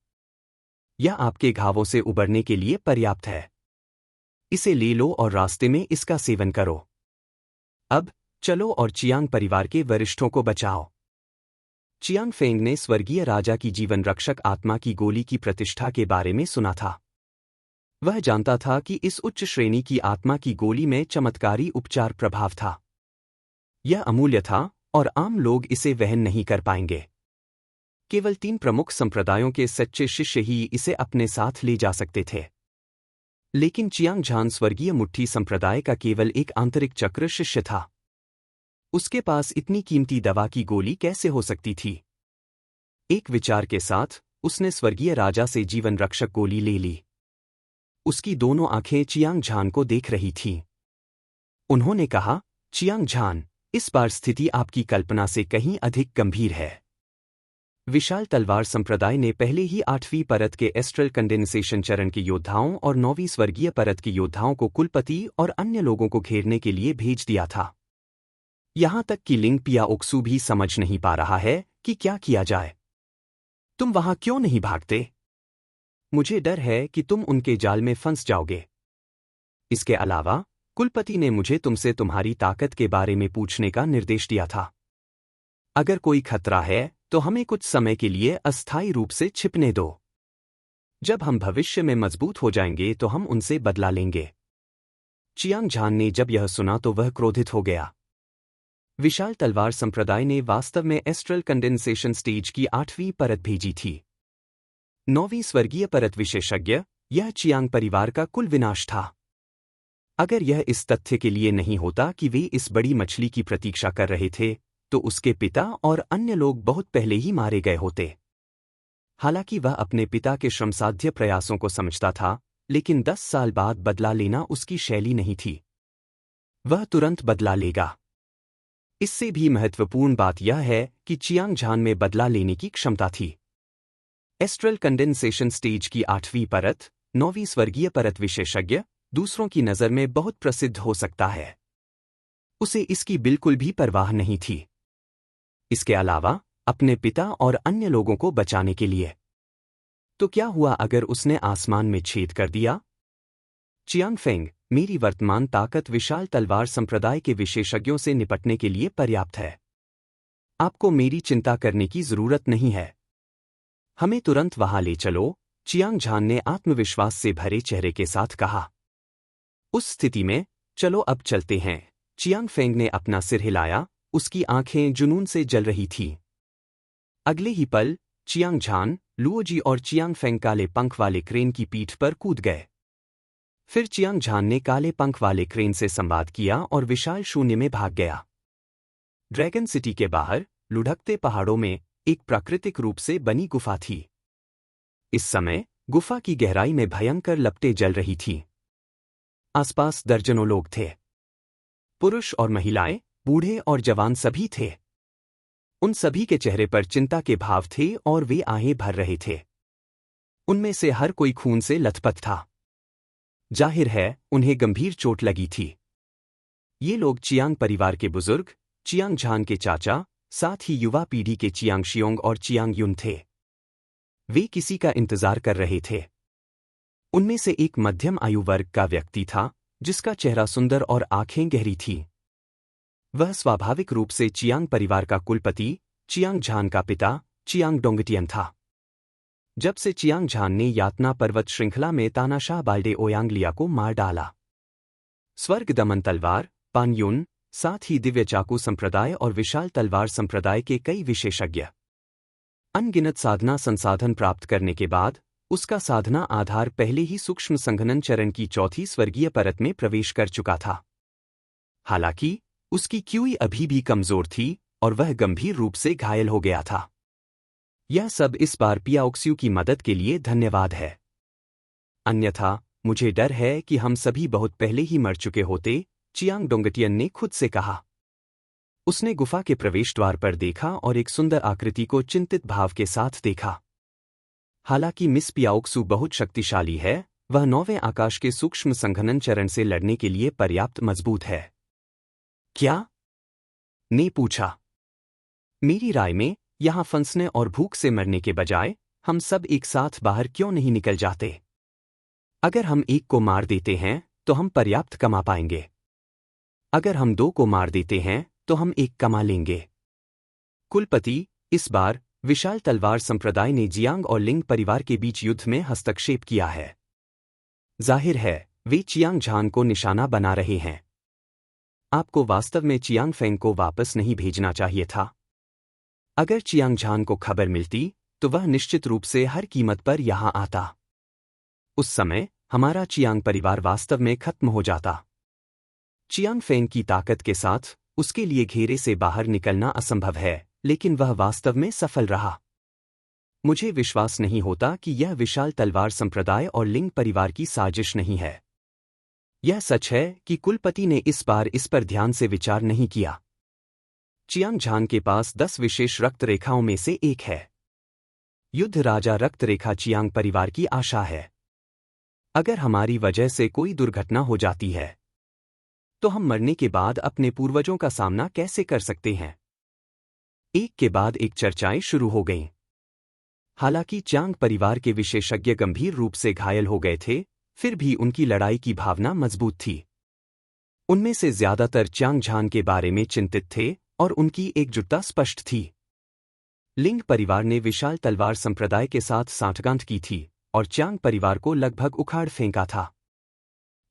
यह आपके घावों से उबरने के लिए पर्याप्त है। इसे ले लो और रास्ते में इसका सेवन करो। अब चलो और चियांग परिवार के वरिष्ठों को बचाओ। चियांग फेंग ने स्वर्गीय राजा की जीवन रक्षक आत्मा की गोली की प्रतिष्ठा के बारे में सुना था। वह जानता था कि इस उच्च श्रेणी की आत्मा की गोली में चमत्कारी उपचार प्रभाव था। यह अमूल्य था और आम लोग इसे वहन नहीं कर पाएंगे। केवल 3 प्रमुख संप्रदायों के सच्चे शिष्य ही इसे अपने साथ ले जा सकते थे। लेकिन चियांग झान स्वर्गीय मुट्ठी संप्रदाय का केवल एक आंतरिक चक्र शिष्य था। उसके पास इतनी कीमती दवा की गोली कैसे हो सकती थी? एक विचार के साथ उसने स्वर्गीय राजा से जीवन रक्षक गोली ले ली। उसकी दोनों आंखें चियांग झान को देख रही थीं। उन्होंने कहा, चियांग झान, इस बार स्थिति आपकी कल्पना से कहीं अधिक गंभीर है। विशाल तलवार संप्रदाय ने पहले ही 8वीं परत के एस्ट्रल कंडेंसेशन चरण के योद्धाओं और 9वीं स्वर्गीय परत के योद्धाओं को कुलपति और अन्य लोगों को घेरने के लिए भेज दिया था। यहां तक कि लिंग पिया ओक्सू भी समझ नहीं पा रहा है कि क्या किया जाए। तुम वहां क्यों नहीं भागते? मुझे डर है कि तुम उनके जाल में फंस जाओगे। इसके अलावा कुलपति ने मुझे तुमसे तुम्हारी ताकत के बारे में पूछने का निर्देश दिया था। अगर कोई खतरा है तो हमें कुछ समय के लिए अस्थायी रूप से छिपने दो। जब हम भविष्य में मजबूत हो जाएंगे तो हम उनसे बदला लेंगे। चियांग झान ने जब यह सुना तो वह क्रोधित हो गया। विशाल तलवार संप्रदाय ने वास्तव में एस्ट्रल कंडेंसेशन स्टेज की 8वीं परत भेजी थी। 9वीं स्वर्गीय परत विशेषज्ञ, यह चियांग परिवार का कुल विनाश था। अगर यह इस तथ्य के लिए नहीं होता कि वे इस बड़ी मछली की प्रतीक्षा कर रहे थे, तो उसके पिता और अन्य लोग बहुत पहले ही मारे गए होते। हालांकि वह अपने पिता के श्रमसाध्य प्रयासों को समझता था, लेकिन 10 साल बाद बदला लेना उसकी शैली नहीं थी। वह तुरंत बदला लेगा। इससे भी महत्वपूर्ण बात यह है कि चियांग झान में बदला लेने की क्षमता थी। एस्ट्रल कंडेंसेशन स्टेज की 8वीं परत, 9वीं स्वर्गीय परत विशेषज्ञ, दूसरों की नज़र में बहुत प्रसिद्ध हो सकता है। उसे इसकी बिल्कुल भी परवाह नहीं थी। इसके अलावा अपने पिता और अन्य लोगों को बचाने के लिए। तो क्या हुआ अगर उसने आसमान में छेद कर दिया? चियांग फेंग, मेरी वर्तमान ताकत विशाल तलवार संप्रदाय के विशेषज्ञों से निपटने के लिए पर्याप्त है। आपको मेरी चिंता करने की जरूरत नहीं है। हमें तुरंत वहां ले चलो, चियांग झान ने आत्मविश्वास से भरे चेहरे के साथ कहा। उस स्थिति में चलो अब चलते हैं। चियांग फेंग ने अपना सिर हिलाया, उसकी आंखें जुनून से जल रही थीं। अगले ही पल चियांग झान, लुओजी और चियांग फेंग काले पंख वाले क्रेन की पीठ पर कूद गए। फिर चियांग झान ने काले पंख वाले क्रेन से संवाद किया और विशाल शून्य में भाग गया। ड्रैगन सिटी के बाहर लुढ़कते पहाड़ों में एक प्राकृतिक रूप से बनी गुफा थी। इस समय गुफा की गहराई में भयंकर लपटें जल रही थीं। आसपास दर्जनों लोग थे। पुरुष और महिलाएं, बूढ़े और जवान सभी थे। उन सभी के चेहरे पर चिंता के भाव थे और वे आहें भर रहे थे। उनमें से हर कोई खून से लथपथ था। जाहिर है उन्हें गंभीर चोट लगी थी। ये लोग चियांग परिवार के बुजुर्ग, चियांग झान के चाचा, साथ ही युवा पीढ़ी के चियांग शियोंग और चियांग युन थे। वे किसी का इंतजार कर रहे थे। उनमें से एक मध्यम आयु वर्ग का व्यक्ति था, जिसका चेहरा सुंदर और आंखें गहरी थीं। वह स्वाभाविक रूप से चियांग परिवार का कुलपति, चियांग झान का पिता, चियांग डोंगटियन था। जब से चियांग झान ने यातना पर्वत श्रृंखला में तानाशाह बाल्डे ओयांगलिया को मार डाला। स्वर्ग दमन तलवार, पानयुन, साथ ही दिव्य चाकू संप्रदाय और विशाल तलवार संप्रदाय के कई विशेषज्ञ। अनगिनत साधना संसाधन प्राप्त करने के बाद उसका साधना आधार पहले ही सूक्ष्म संघनन चरण की 4थी स्वर्गीय परत में प्रवेश कर चुका था। हालांकि उसकी क्यूई अभी भी कमजोर थी और वह गंभीर रूप से घायल हो गया था। यह सब इस बार पियाओक्स्यू की मदद के लिए धन्यवाद है। अन्यथा मुझे डर है कि हम सभी बहुत पहले ही मर चुके होते, चियांग डोंगटियन ने खुद से कहा। उसने गुफा के प्रवेश द्वार पर देखा और एक सुंदर आकृति को चिंतित भाव के साथ देखा। हालांकि मिस पियाओक्सू बहुत शक्तिशाली है, वह 9वें आकाश के सूक्ष्म संघनन चरण से लड़ने के लिए पर्याप्त मजबूत है। क्या? ने पूछा। मेरी राय में यहां फंसने और भूख से मरने के बजाय हम सब एक साथ बाहर क्यों नहीं निकल जाते? अगर हम एक को मार देते हैं तो हम पर्याप्त कमा पाएंगे। अगर हम 2 को मार देते हैं तो हम 1 कमा लेंगे। कुलपति, इस बार विशाल तलवार संप्रदाय ने जियांग और लिंग परिवार के बीच युद्ध में हस्तक्षेप किया है। जाहिर है वे चियांग झान को निशाना बना रहे हैं। आपको वास्तव में चियांग फेंग को वापस नहीं भेजना चाहिए था। अगर चियांग झान को खबर मिलती तो वह निश्चित रूप से हर कीमत पर यहां आता। उस समय हमारा चियांग परिवार वास्तव में खत्म हो जाता। चियांग फेंग की ताकत के साथ उसके लिए घेरे से बाहर निकलना असंभव है, लेकिन वह वास्तव में सफल रहा। मुझे विश्वास नहीं होता कि यह विशाल तलवार संप्रदाय और लिंग परिवार की साजिश नहीं है। यह सच है कि कुलपति ने इस बार इस पर ध्यान से विचार नहीं किया। चियांग झान के पास 10 विशेष रक्त रेखाओं में से एक है। युद्ध राजा रक्त रेखा चियांग परिवार की आशा है। अगर हमारी वजह से कोई दुर्घटना हो जाती है तो हम मरने के बाद अपने पूर्वजों का सामना कैसे कर सकते हैं? एक के बाद एक चर्चाएं शुरू हो गईं। हालांकि चांग परिवार के विशेषज्ञ गंभीर रूप से घायल हो गए थे, फिर भी उनकी लड़ाई की भावना मजबूत थी। उनमें से ज्यादातर चियांग झान के बारे में चिंतित थे और उनकी एकजुटता स्पष्ट थी। लिंग परिवार ने विशाल तलवार संप्रदाय के साथ सांठगांठ की थी और चियांग परिवार को लगभग उखाड़ फेंका था।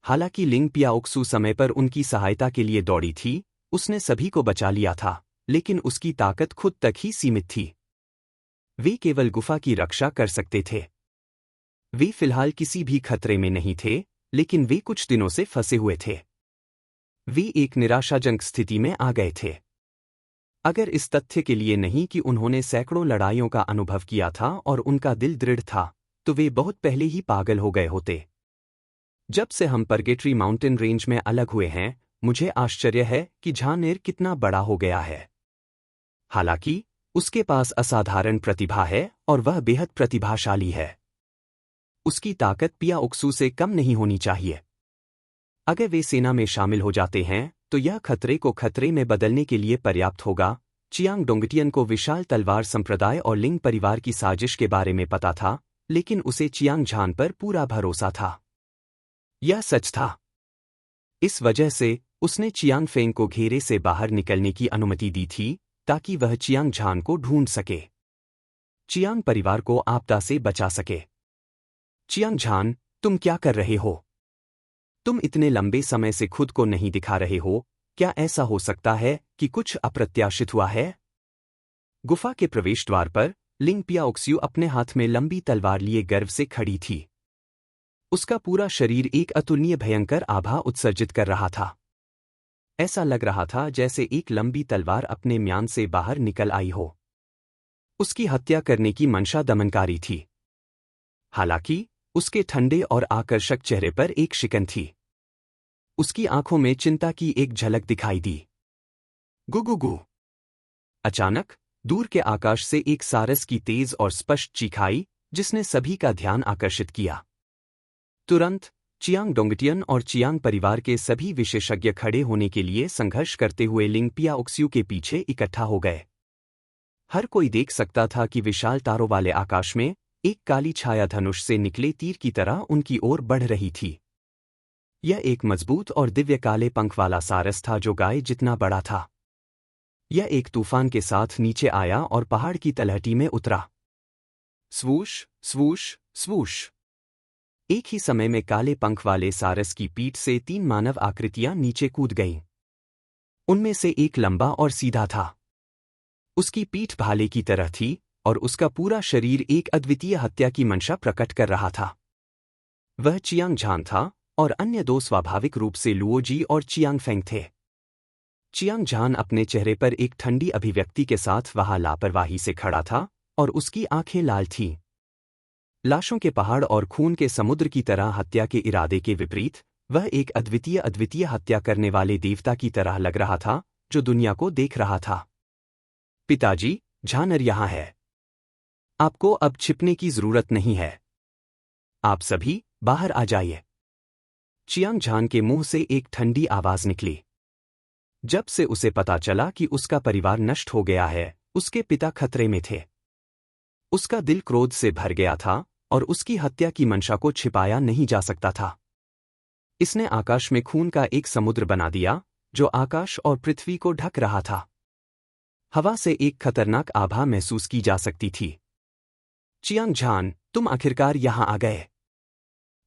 हालांकि लिंग पियाओक्सू समय पर उनकी सहायता के लिए दौड़ी थी, उसने सभी को बचा लिया था, लेकिन उसकी ताकत खुद तक ही सीमित थी। वे केवल गुफा की रक्षा कर सकते थे। वे फिलहाल किसी भी खतरे में नहीं थे, लेकिन वे कुछ दिनों से फंसे हुए थे। वे एक निराशाजनक स्थिति में आ गए थे। अगर इस तथ्य के लिए नहीं कि उन्होंने सैकड़ों लड़ाइयों का अनुभव किया था और उनका दिल दृढ़ था, तो वे बहुत पहले ही पागल हो गए होते। जब से हम परगेटरी माउंटेन रेंज में अलग हुए हैं, मुझे आश्चर्य है कि झानेर कितना बड़ा हो गया है। हालांकि उसके पास असाधारण प्रतिभा है और वह बेहद प्रतिभाशाली है। उसकी ताकत पियाओक्सू से कम नहीं होनी चाहिए। अगर वे सेना में शामिल हो जाते हैं तो यह खतरे को खतरे में बदलने के लिए पर्याप्त होगा। चियांग डोंगटियन को विशाल तलवार संप्रदाय और लिंग परिवार की साजिश के बारे में पता था, लेकिन उसे चियांग झान पर पूरा भरोसा था। यह सच था। इस वजह से उसने चियांग फेंग को घेरे से बाहर निकलने की अनुमति दी थी ताकि वह चियांग झान को ढूंढ सके, चियांग परिवार को आपदा से बचा सके। चियांग झान, तुम क्या कर रहे हो? तुम इतने लंबे समय से खुद को नहीं दिखा रहे हो, क्या ऐसा हो सकता है कि कुछ अप्रत्याशित हुआ है? गुफा के प्रवेश द्वार पर लिंग पियाओक्स्यू अपने हाथ में लंबी तलवार लिए गर्व से खड़ी थी। उसका पूरा शरीर एक अतुलनीय भयंकर आभा उत्सर्जित कर रहा था। ऐसा लग रहा था जैसे एक लंबी तलवार अपने म्यान से बाहर निकल आई हो। उसकी हत्या करने की मंशा दमनकारी थी। हालांकि उसके ठंडे और आकर्षक चेहरे पर एक शिकन थी। उसकी आंखों में चिंता की एक झलक दिखाई दी। गुगुगु। अचानक दूर के आकाश से एक सारस की तेज और स्पष्ट चीख आई, जिसने सभी का ध्यान आकर्षित किया। तुरंत चियांग डोंगटियन और चियांग परिवार के सभी विशेषज्ञ खड़े होने के लिए संघर्ष करते हुए लिंग पियाओक्स्यू के पीछे इकट्ठा हो गए। हर कोई देख सकता था कि विशाल तारों वाले आकाश में एक काली छाया धनुष से निकले तीर की तरह उनकी ओर बढ़ रही थी। यह एक मजबूत और दिव्य काले पंख वाला सारस था जो गाय जितना बड़ा था। यह एक तूफान के साथ नीचे आया और पहाड़ की तलहटी में उतरा। स्वूश स्वूश स्वूश। एक ही समय में काले पंख वाले सारस की पीठ से 3 मानव आकृतियां नीचे कूद गईं। उनमें से एक लंबा और सीधा था। उसकी पीठ भाले की तरह थी और उसका पूरा शरीर एक अद्वितीय हत्या की मंशा प्रकट कर रहा था। वह चियांग झान था और अन्य 2 स्वाभाविक रूप से लुओजी और चियांग फेंग थे। चियांग झान अपने चेहरे पर एक ठंडी अभिव्यक्ति के साथ वहां लापरवाही से खड़ा था और उसकी आंखें लाल थीं। लाशों के पहाड़ और खून के समुद्र की तरह हत्या के इरादे के विपरीत, वह एक अद्वितीय हत्या करने वाले देवता की तरह लग रहा था, जो दुनिया को देख रहा था। पिताजी, झानर यहाँ है। आपको अब छिपने की जरूरत नहीं है। आप सभी बाहर आ जाइए। चियांग झान के मुंह से एक ठंडी आवाज निकली। जब से उसे पता चला कि उसका परिवार नष्ट हो गया है, उसके पिता खतरे में थे। उसका दिल क्रोध से भर गया था और उसकी हत्या की मंशा को छिपाया नहीं जा सकता था। इसने आकाश में खून का एक समुद्र बना दिया, जो आकाश और पृथ्वी को ढक रहा था। हवा से एक खतरनाक आभा महसूस की जा सकती थी। चियांग झान, तुम आखिरकार यहां आ गए।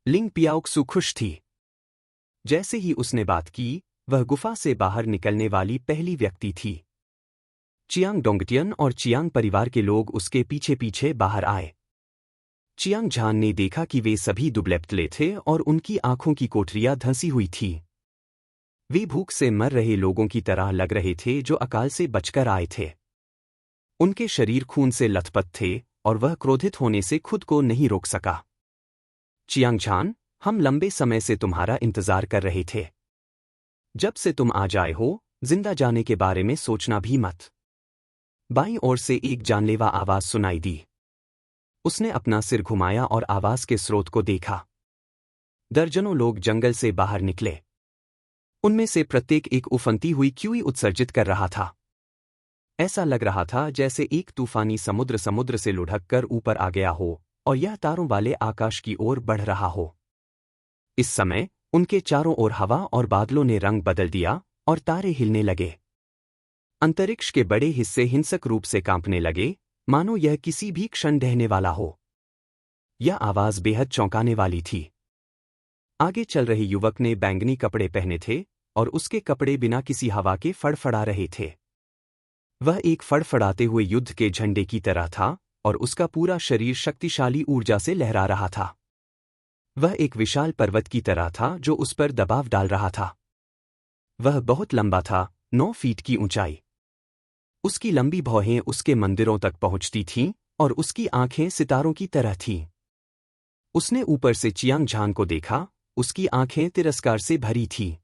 लिंग पियाओक्सू खुश थी। जैसे ही उसने बात की, वह गुफा से बाहर निकलने वाली पहली व्यक्ति थी। चियांग डोंगटियन और चियांग परिवार के लोग उसके पीछे पीछे बाहर आए। चियांग झान ने देखा कि वे सभी दुबले-पतले थे और उनकी आंखों की कोठरियां धंसी हुई थीं। वे भूख से मर रहे लोगों की तरह लग रहे थे जो अकाल से बचकर आए थे। उनके शरीर खून से लथपथ थे और वह क्रोधित होने से खुद को नहीं रोक सका। चियांग झान, हम लंबे समय से तुम्हारा इंतजार कर रहे थे। जब से तुम आ जाए हो, जिंदा जाने के बारे में सोचना भी मत। बाईं ओर से एक जानलेवा आवाज सुनाई दी। उसने अपना सिर घुमाया और आवाज के स्रोत को देखा। दर्जनों लोग जंगल से बाहर निकले। उनमें से प्रत्येक एक उफनती हुई क्यूई उत्सर्जित कर रहा था। ऐसा लग रहा था जैसे एक तूफानी समुद्र से लुढ़क कर ऊपर आ गया हो और यह तारों वाले आकाश की ओर बढ़ रहा हो। इस समय उनके चारों ओर हवा और बादलों ने रंग बदल दिया और तारे हिलने लगे। अंतरिक्ष के बड़े हिस्से हिंसक रूप से कांपने लगे, मानो यह किसी भी क्षण ढहने वाला हो। यह आवाज बेहद चौंकाने वाली थी। आगे चल रहे युवक ने बैंगनी कपड़े पहने थे और उसके कपड़े बिना किसी हवा के फड़फड़ा रहे थे। वह एक फड़फड़ाते हुए युद्ध के झंडे की तरह था और उसका पूरा शरीर शक्तिशाली ऊर्जा से लहरा रहा था। वह एक विशाल पर्वत की तरह था जो उस पर दबाव डाल रहा था। वह बहुत लंबा था, 9 फीट की ऊंचाई। उसकी लंबी भौहें उसके मंदिरों तक पहुंचती थीं और उसकी आंखें सितारों की तरह थीं। उसने ऊपर से चियांग झान को देखा, उसकी आंखें तिरस्कार से भरी थीं।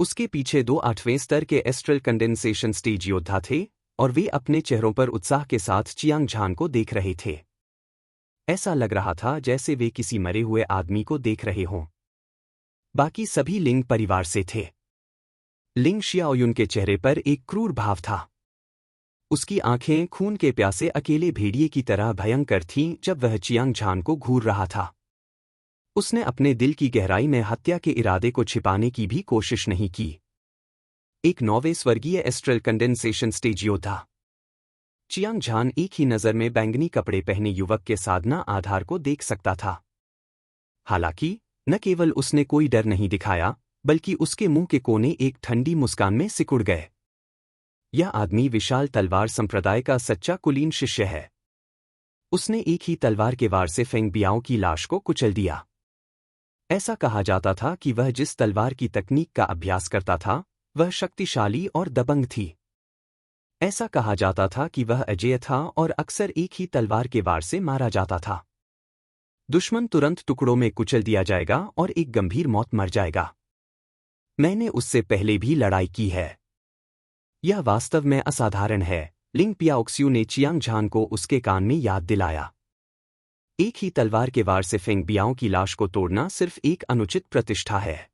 उसके पीछे 2 8वें स्तर के एस्ट्रल कंडेंसेशन स्टेज योद्धा थे और वे अपने चेहरों पर उत्साह के साथ चियांग झान को देख रहे थे। ऐसा लग रहा था जैसे वे किसी मरे हुए आदमी को देख रहे हों। बाकी सभी लिंग परिवार से थे। लिंग शियाओयुन के चेहरे पर एक क्रूर भाव था। उसकी आंखें खून के प्यासे अकेले भेड़िए की तरह भयंकर थीं जब वह चियांग झान को घूर रहा था। उसने अपने दिल की गहराई में हत्या के इरादे को छिपाने की भी कोशिश नहीं की। एक 9वें स्वर्गीय एस्ट्रल कंडेंसेशन स्टेज योद्धा। चियांग झान एक ही नज़र में बैंगनी कपड़े पहने युवक के साधना आधार को देख सकता था। हालांकि न केवल उसने कोई डर नहीं दिखाया, बल्कि उसके मुंह के कोने एक ठंडी मुस्कान में सिकुड़ गए। यह आदमी विशाल तलवार संप्रदाय का सच्चा कुलीन शिष्य है। उसने एक ही तलवार के वार से फेंग बियाओ की लाश को कुचल दिया। ऐसा कहा जाता था कि वह जिस तलवार की तकनीक का अभ्यास करता था, वह शक्तिशाली और दबंग थी। ऐसा कहा जाता था कि वह अजेय था और अक्सर एक ही तलवार के वार से मारा जाता था। दुश्मन तुरंत टुकड़ों में कुचल दिया जाएगा और एक गंभीर मौत मर जाएगा। मैंने उससे पहले भी लड़ाई की है। यह वास्तव में असाधारण है, लिंग पियाओक्स्यू ने चियांग झान को उसके कान में याद दिलाया। एक ही तलवार के वार से फेंग बियाओं की लाश को तोड़ना सिर्फ एक अनुचित प्रतिष्ठा है।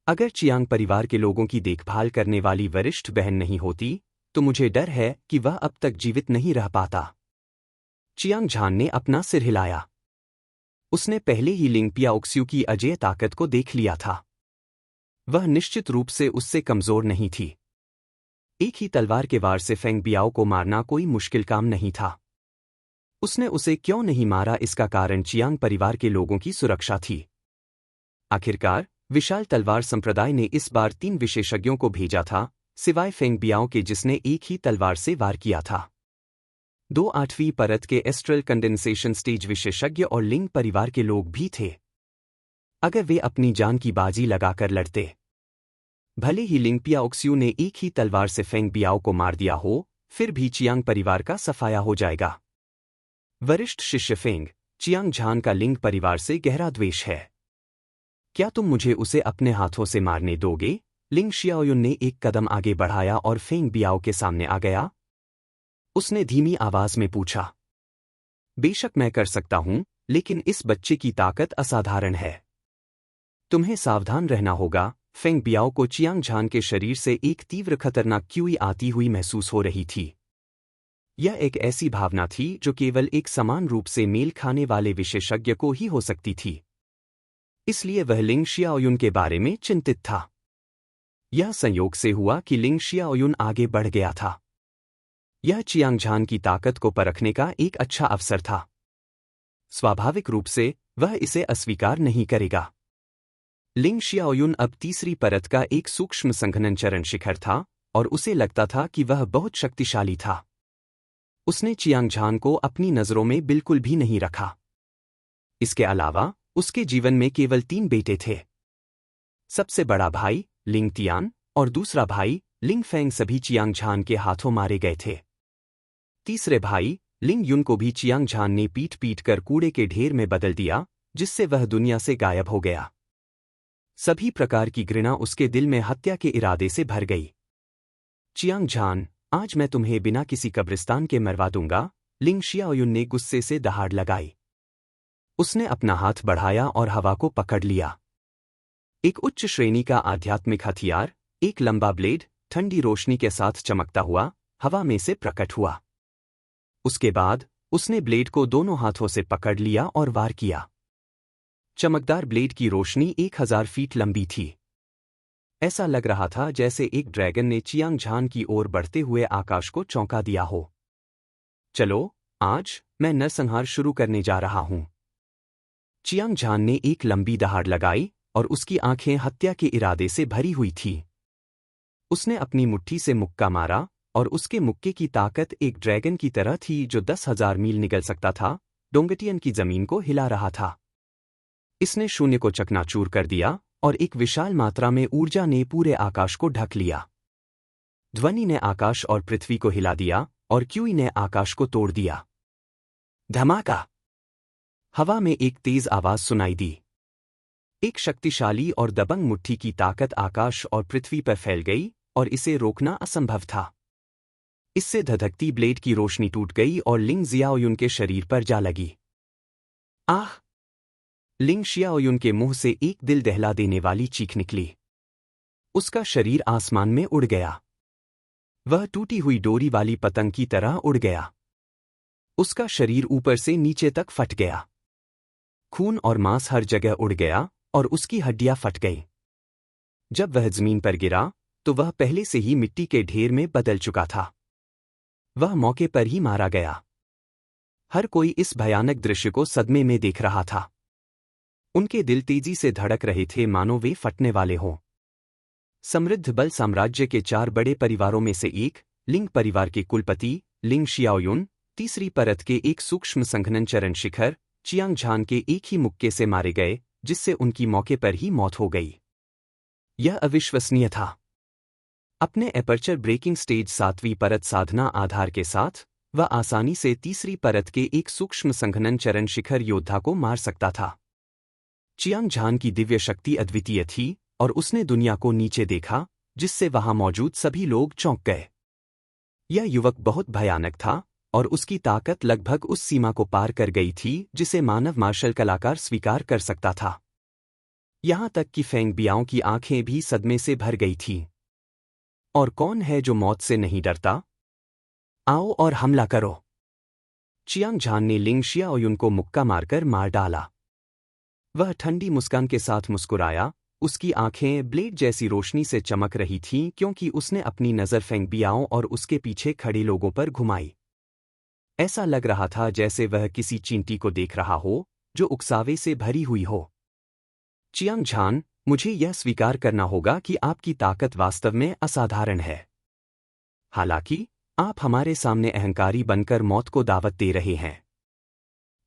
अगर चियांग परिवार के लोगों की देखभाल करने वाली वरिष्ठ बहन नहीं होती, तो मुझे डर है कि वह अब तक जीवित नहीं रह पाता। चियांग झान ने अपना सिर हिलाया। उसने पहले ही लिंग पियाओक्स्यू की अजेय ताकत को देख लिया था। वह निश्चित रूप से उससे कमजोर नहीं थी। एक ही तलवार के वार से फेंग बियाओ को मारना कोई मुश्किल काम नहीं था। उसने उसे क्यों नहीं मारा, इसका कारण चियांग परिवार के लोगों की सुरक्षा थी। आखिरकार विशाल तलवार संप्रदाय ने इस बार 3 विशेषज्ञों को भेजा था, सिवाय फेंग बियाओ के जिसने एक ही तलवार से वार किया था। 2 8वीं परत के एस्ट्रल कंडेंसेशन स्टेज विशेषज्ञ और लिंग परिवार के लोग भी थे। अगर वे अपनी जान की बाजी लगाकर लड़ते, भले ही लिंग पियाओक्स्यू ने एक ही तलवार से फेंग बियाओ को मार दिया हो, फिर भी चियांग परिवार का सफाया हो जाएगा। वरिष्ठ शिष्य फेंग चियांग झान का लिंग परिवार से गहरा द्वेष है। क्या तुम मुझे उसे अपने हाथों से मारने दोगे? लिंग शियाओयुन ने एक कदम आगे बढ़ाया और फेंग बियाओ के सामने आ गया। उसने धीमी आवाज में पूछा। बेशक मैं कर सकता हूं, लेकिन इस बच्चे की ताकत असाधारण है। तुम्हें सावधान रहना होगा। फेंग बियाओ को चियांग झान के शरीर से एक तीव्र खतरनाक क्यूई आती हुई महसूस हो रही थी। यह एक ऐसी भावना थी जो केवल एक समान रूप से मेल खाने वाले विशेषज्ञ को ही हो सकती थी। इसलिए वह लिंग शियाओयुन के बारे में चिंतित था। यह संयोग से हुआ कि लिंग शियाओयुन आगे बढ़ गया था। यह चियांग झान की ताकत को परखने का एक अच्छा अवसर था। स्वाभाविक रूप से वह इसे अस्वीकार नहीं करेगा। लिंग शियाओयुन अब तीसरी परत का एक सूक्ष्म संघनन चरण शिखर था और उसे लगता था कि वह बहुत शक्तिशाली था। उसने चियांग झान को अपनी नजरों में बिल्कुल भी नहीं रखा। इसके अलावा उसके जीवन में केवल 3 बेटे थे। सबसे बड़ा भाई लिंग तियान और दूसरा भाई लिंग फेंग सभी चियांग झान के हाथों मारे गए थे। तीसरे भाई लिंग युन को भी चियांग झान ने पीट पीट कर कूड़े के ढेर में बदल दिया, जिससे वह दुनिया से गायब हो गया। सभी प्रकार की घृणा उसके दिल में हत्या के इरादे से भर गई। चियांग झान, आज मैं तुम्हें बिना किसी कब्रिस्तान के मरवा दूंगा, लिंग शियाओयुन ने गुस्से से दहाड़ लगाई। उसने अपना हाथ बढ़ाया और हवा को पकड़ लिया। एक उच्च श्रेणी का आध्यात्मिक हथियार, एक लंबा ब्लेड, ठंडी रोशनी के साथ चमकता हुआ, हवा में से प्रकट हुआ। उसके बाद उसने ब्लेड को दोनों हाथों से पकड़ लिया और वार किया। चमकदार ब्लेड की रोशनी 1000 फीट लंबी थी। ऐसा लग रहा था जैसे एक ड्रैगन ने चियांग झान की ओर बढ़ते हुए आकाश को चौंका दिया हो। चलो, आज मैं नरसंहार शुरू करने जा रहा हूं। चियांग झान ने एक लंबी दहाड़ लगाई और उसकी आंखें हत्या के इरादे से भरी हुई थी। उसने अपनी मुट्ठी से मुक्का मारा और उसके मुक्के की ताकत एक ड्रैगन की तरह थी जो 10,000 मील निगल सकता था, डोंगटियन की जमीन को हिला रहा था। इसने शून्य को चकनाचूर कर दिया और एक विशाल मात्रा में ऊर्जा ने पूरे आकाश को ढक लिया। ध्वनि ने आकाश और पृथ्वी को हिला दिया और क्यूई ने आकाश को तोड़ दिया। धमाका! हवा में एक तेज आवाज सुनाई दी। एक शक्तिशाली और दबंग मुट्ठी की ताकत आकाश और पृथ्वी पर फैल गई और इसे रोकना असंभव था। इससे धधकती ब्लेड की रोशनी टूट गई और लिंग जियाओयुन के शरीर पर जा लगी। आह! लिंग शियाओयुन के मुंह से एक दिल दहला देने वाली चीख निकली। उसका शरीर आसमान में उड़ गया। वह टूटी हुई डोरी वाली पतंग की तरह उड़ गया। उसका शरीर ऊपर से नीचे तक फट गया। खून और मांस हर जगह उड़ गया और उसकी हड्डियां फट गईं। जब वह जमीन पर गिरा तो वह पहले से ही मिट्टी के ढेर में बदल चुका था। वह मौके पर ही मारा गया। हर कोई इस भयानक दृश्य को सदमे में देख रहा था। उनके दिल तेजी से धड़क रहे थे मानो वे फटने वाले हों। समृद्ध बल साम्राज्य के 4 बड़े परिवारों में से एक, लिंग परिवार के कुलपति लिंग शियाओयुन, तीसरी परत के एक सूक्ष्म संघनन चरण शिखर चियांग झान के एक ही मुक्के से मारे गए, जिससे उनकी मौके पर ही मौत हो गई। यह अविश्वसनीय था। अपने एपर्चर ब्रेकिंग स्टेज 7वीं परत साधना आधार के साथ वह आसानी से तीसरी परत के एक सूक्ष्म संघनन चरण शिखर योद्धा को मार सकता था। चियांग झान की दिव्य शक्ति अद्वितीय थी और उसने दुनिया को नीचे देखा, जिससे वहां मौजूद सभी लोग चौंक गए। यह युवक बहुत भयानक था और उसकी ताकत लगभग उस सीमा को पार कर गई थी जिसे मानव मार्शल कलाकार स्वीकार कर सकता था। यहां तक कि फेंग बियाओं की आंखें भी सदमे से भर गई थीं। और कौन है जो मौत से नहीं डरता? आओ और हमला करो! चियांग झान ने लिंग शियाओयुन को मुक्का मारकर मार डाला। वह ठंडी मुस्कान के साथ मुस्कुराया। उसकी आंखें ब्लेड जैसी रोशनी से चमक रही थीं क्योंकि उसने अपनी नज़र फेंग बियाओं और उसके पीछे खड़े लोगों पर घुमाई। ऐसा लग रहा था जैसे वह किसी चींटी को देख रहा हो जो उकसावे से भरी हुई हो। चियांग झान, मुझे यह स्वीकार करना होगा कि आपकी ताकत वास्तव में असाधारण है। हालांकि आप हमारे सामने अहंकारी बनकर मौत को दावत दे रहे हैं।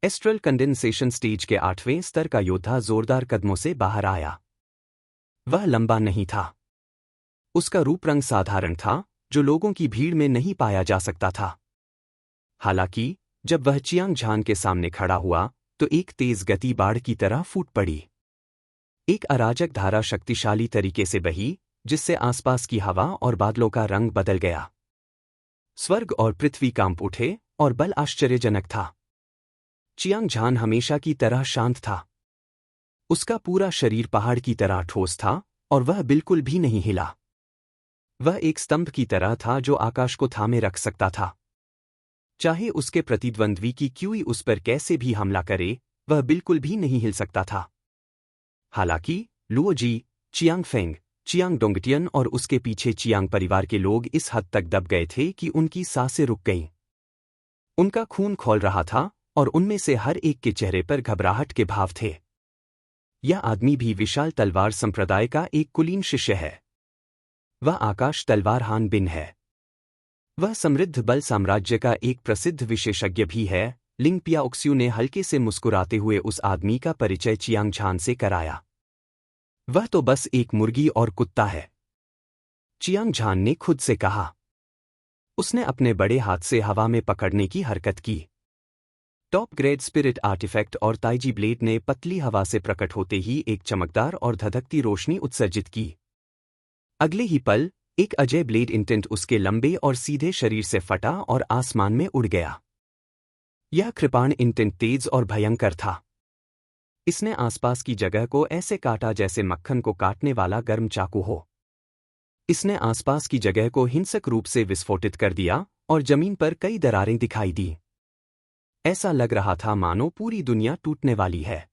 एस्ट्रल कंडेंसेशन स्टेज के 8वें स्तर का योद्धा जोरदार कदमों से बाहर आया। वह लंबा नहीं था। उसका रूप रंग साधारण था, जो लोगों की भीड़ में नहीं पाया जा सकता था। हालांकि जब वह चियांग झान के सामने खड़ा हुआ तो एक तेज गति बाढ़ की तरह फूट पड़ी। एक अराजक धारा शक्तिशाली तरीके से बही, जिससे आसपास की हवा और बादलों का रंग बदल गया। स्वर्ग और पृथ्वी कांप उठे और बल आश्चर्यजनक था। चियांग झान हमेशा की तरह शांत था। उसका पूरा शरीर पहाड़ की तरह ठोस था और वह बिल्कुल भी नहीं हिला। वह एक स्तंभ की तरह था जो आकाश को थामे रख सकता था। चाहे उसके प्रतिद्वंद्वी की क्यूई उस पर कैसे भी हमला करे, वह बिल्कुल भी नहीं हिल सकता था। हालांकि लुओजी, चियांग फेंग, चियांग डोंगटियन और उसके पीछे चियांग परिवार के लोग इस हद तक दब गए थे कि उनकी सांसें रुक गईं। उनका खून खौल रहा था और उनमें से हर एक के चेहरे पर घबराहट के भाव थे। यह आदमी भी विशाल तलवार संप्रदाय का एक कुलीन शिष्य है। वह आकाश तलवार हान बिन है। वह समृद्ध बल साम्राज्य का एक प्रसिद्ध विशेषज्ञ भी है। लिंग पियाओक्स्यू ने हल्के से मुस्कुराते हुए उस आदमी का परिचय चियांग झान से कराया। वह तो बस एक मुर्गी और कुत्ता है, चियांग झान ने खुद से कहा। उसने अपने बड़े हाथ से हवा में पकड़ने की हरकत की। टॉप ग्रेड स्पिरिट आर्टिफैक्ट और ताइजी ब्लेड ने पतली हवा से प्रकट होते ही एक चमकदार और धधकती रोशनी उत्सर्जित की। अगले ही पल एक अजय ब्लेड इंटेंट उसके लंबे और सीधे शरीर से फटा और आसमान में उड़ गया। यह कृपाण इंटेंट तेज और भयंकर था। इसने आसपास की जगह को ऐसे काटा जैसे मक्खन को काटने वाला गर्म चाकू हो। इसने आसपास की जगह को हिंसक रूप से विस्फोटित कर दिया और जमीन पर कई दरारें दिखाई दी। ऐसा लग रहा था मानो पूरी दुनिया टूटने वाली है।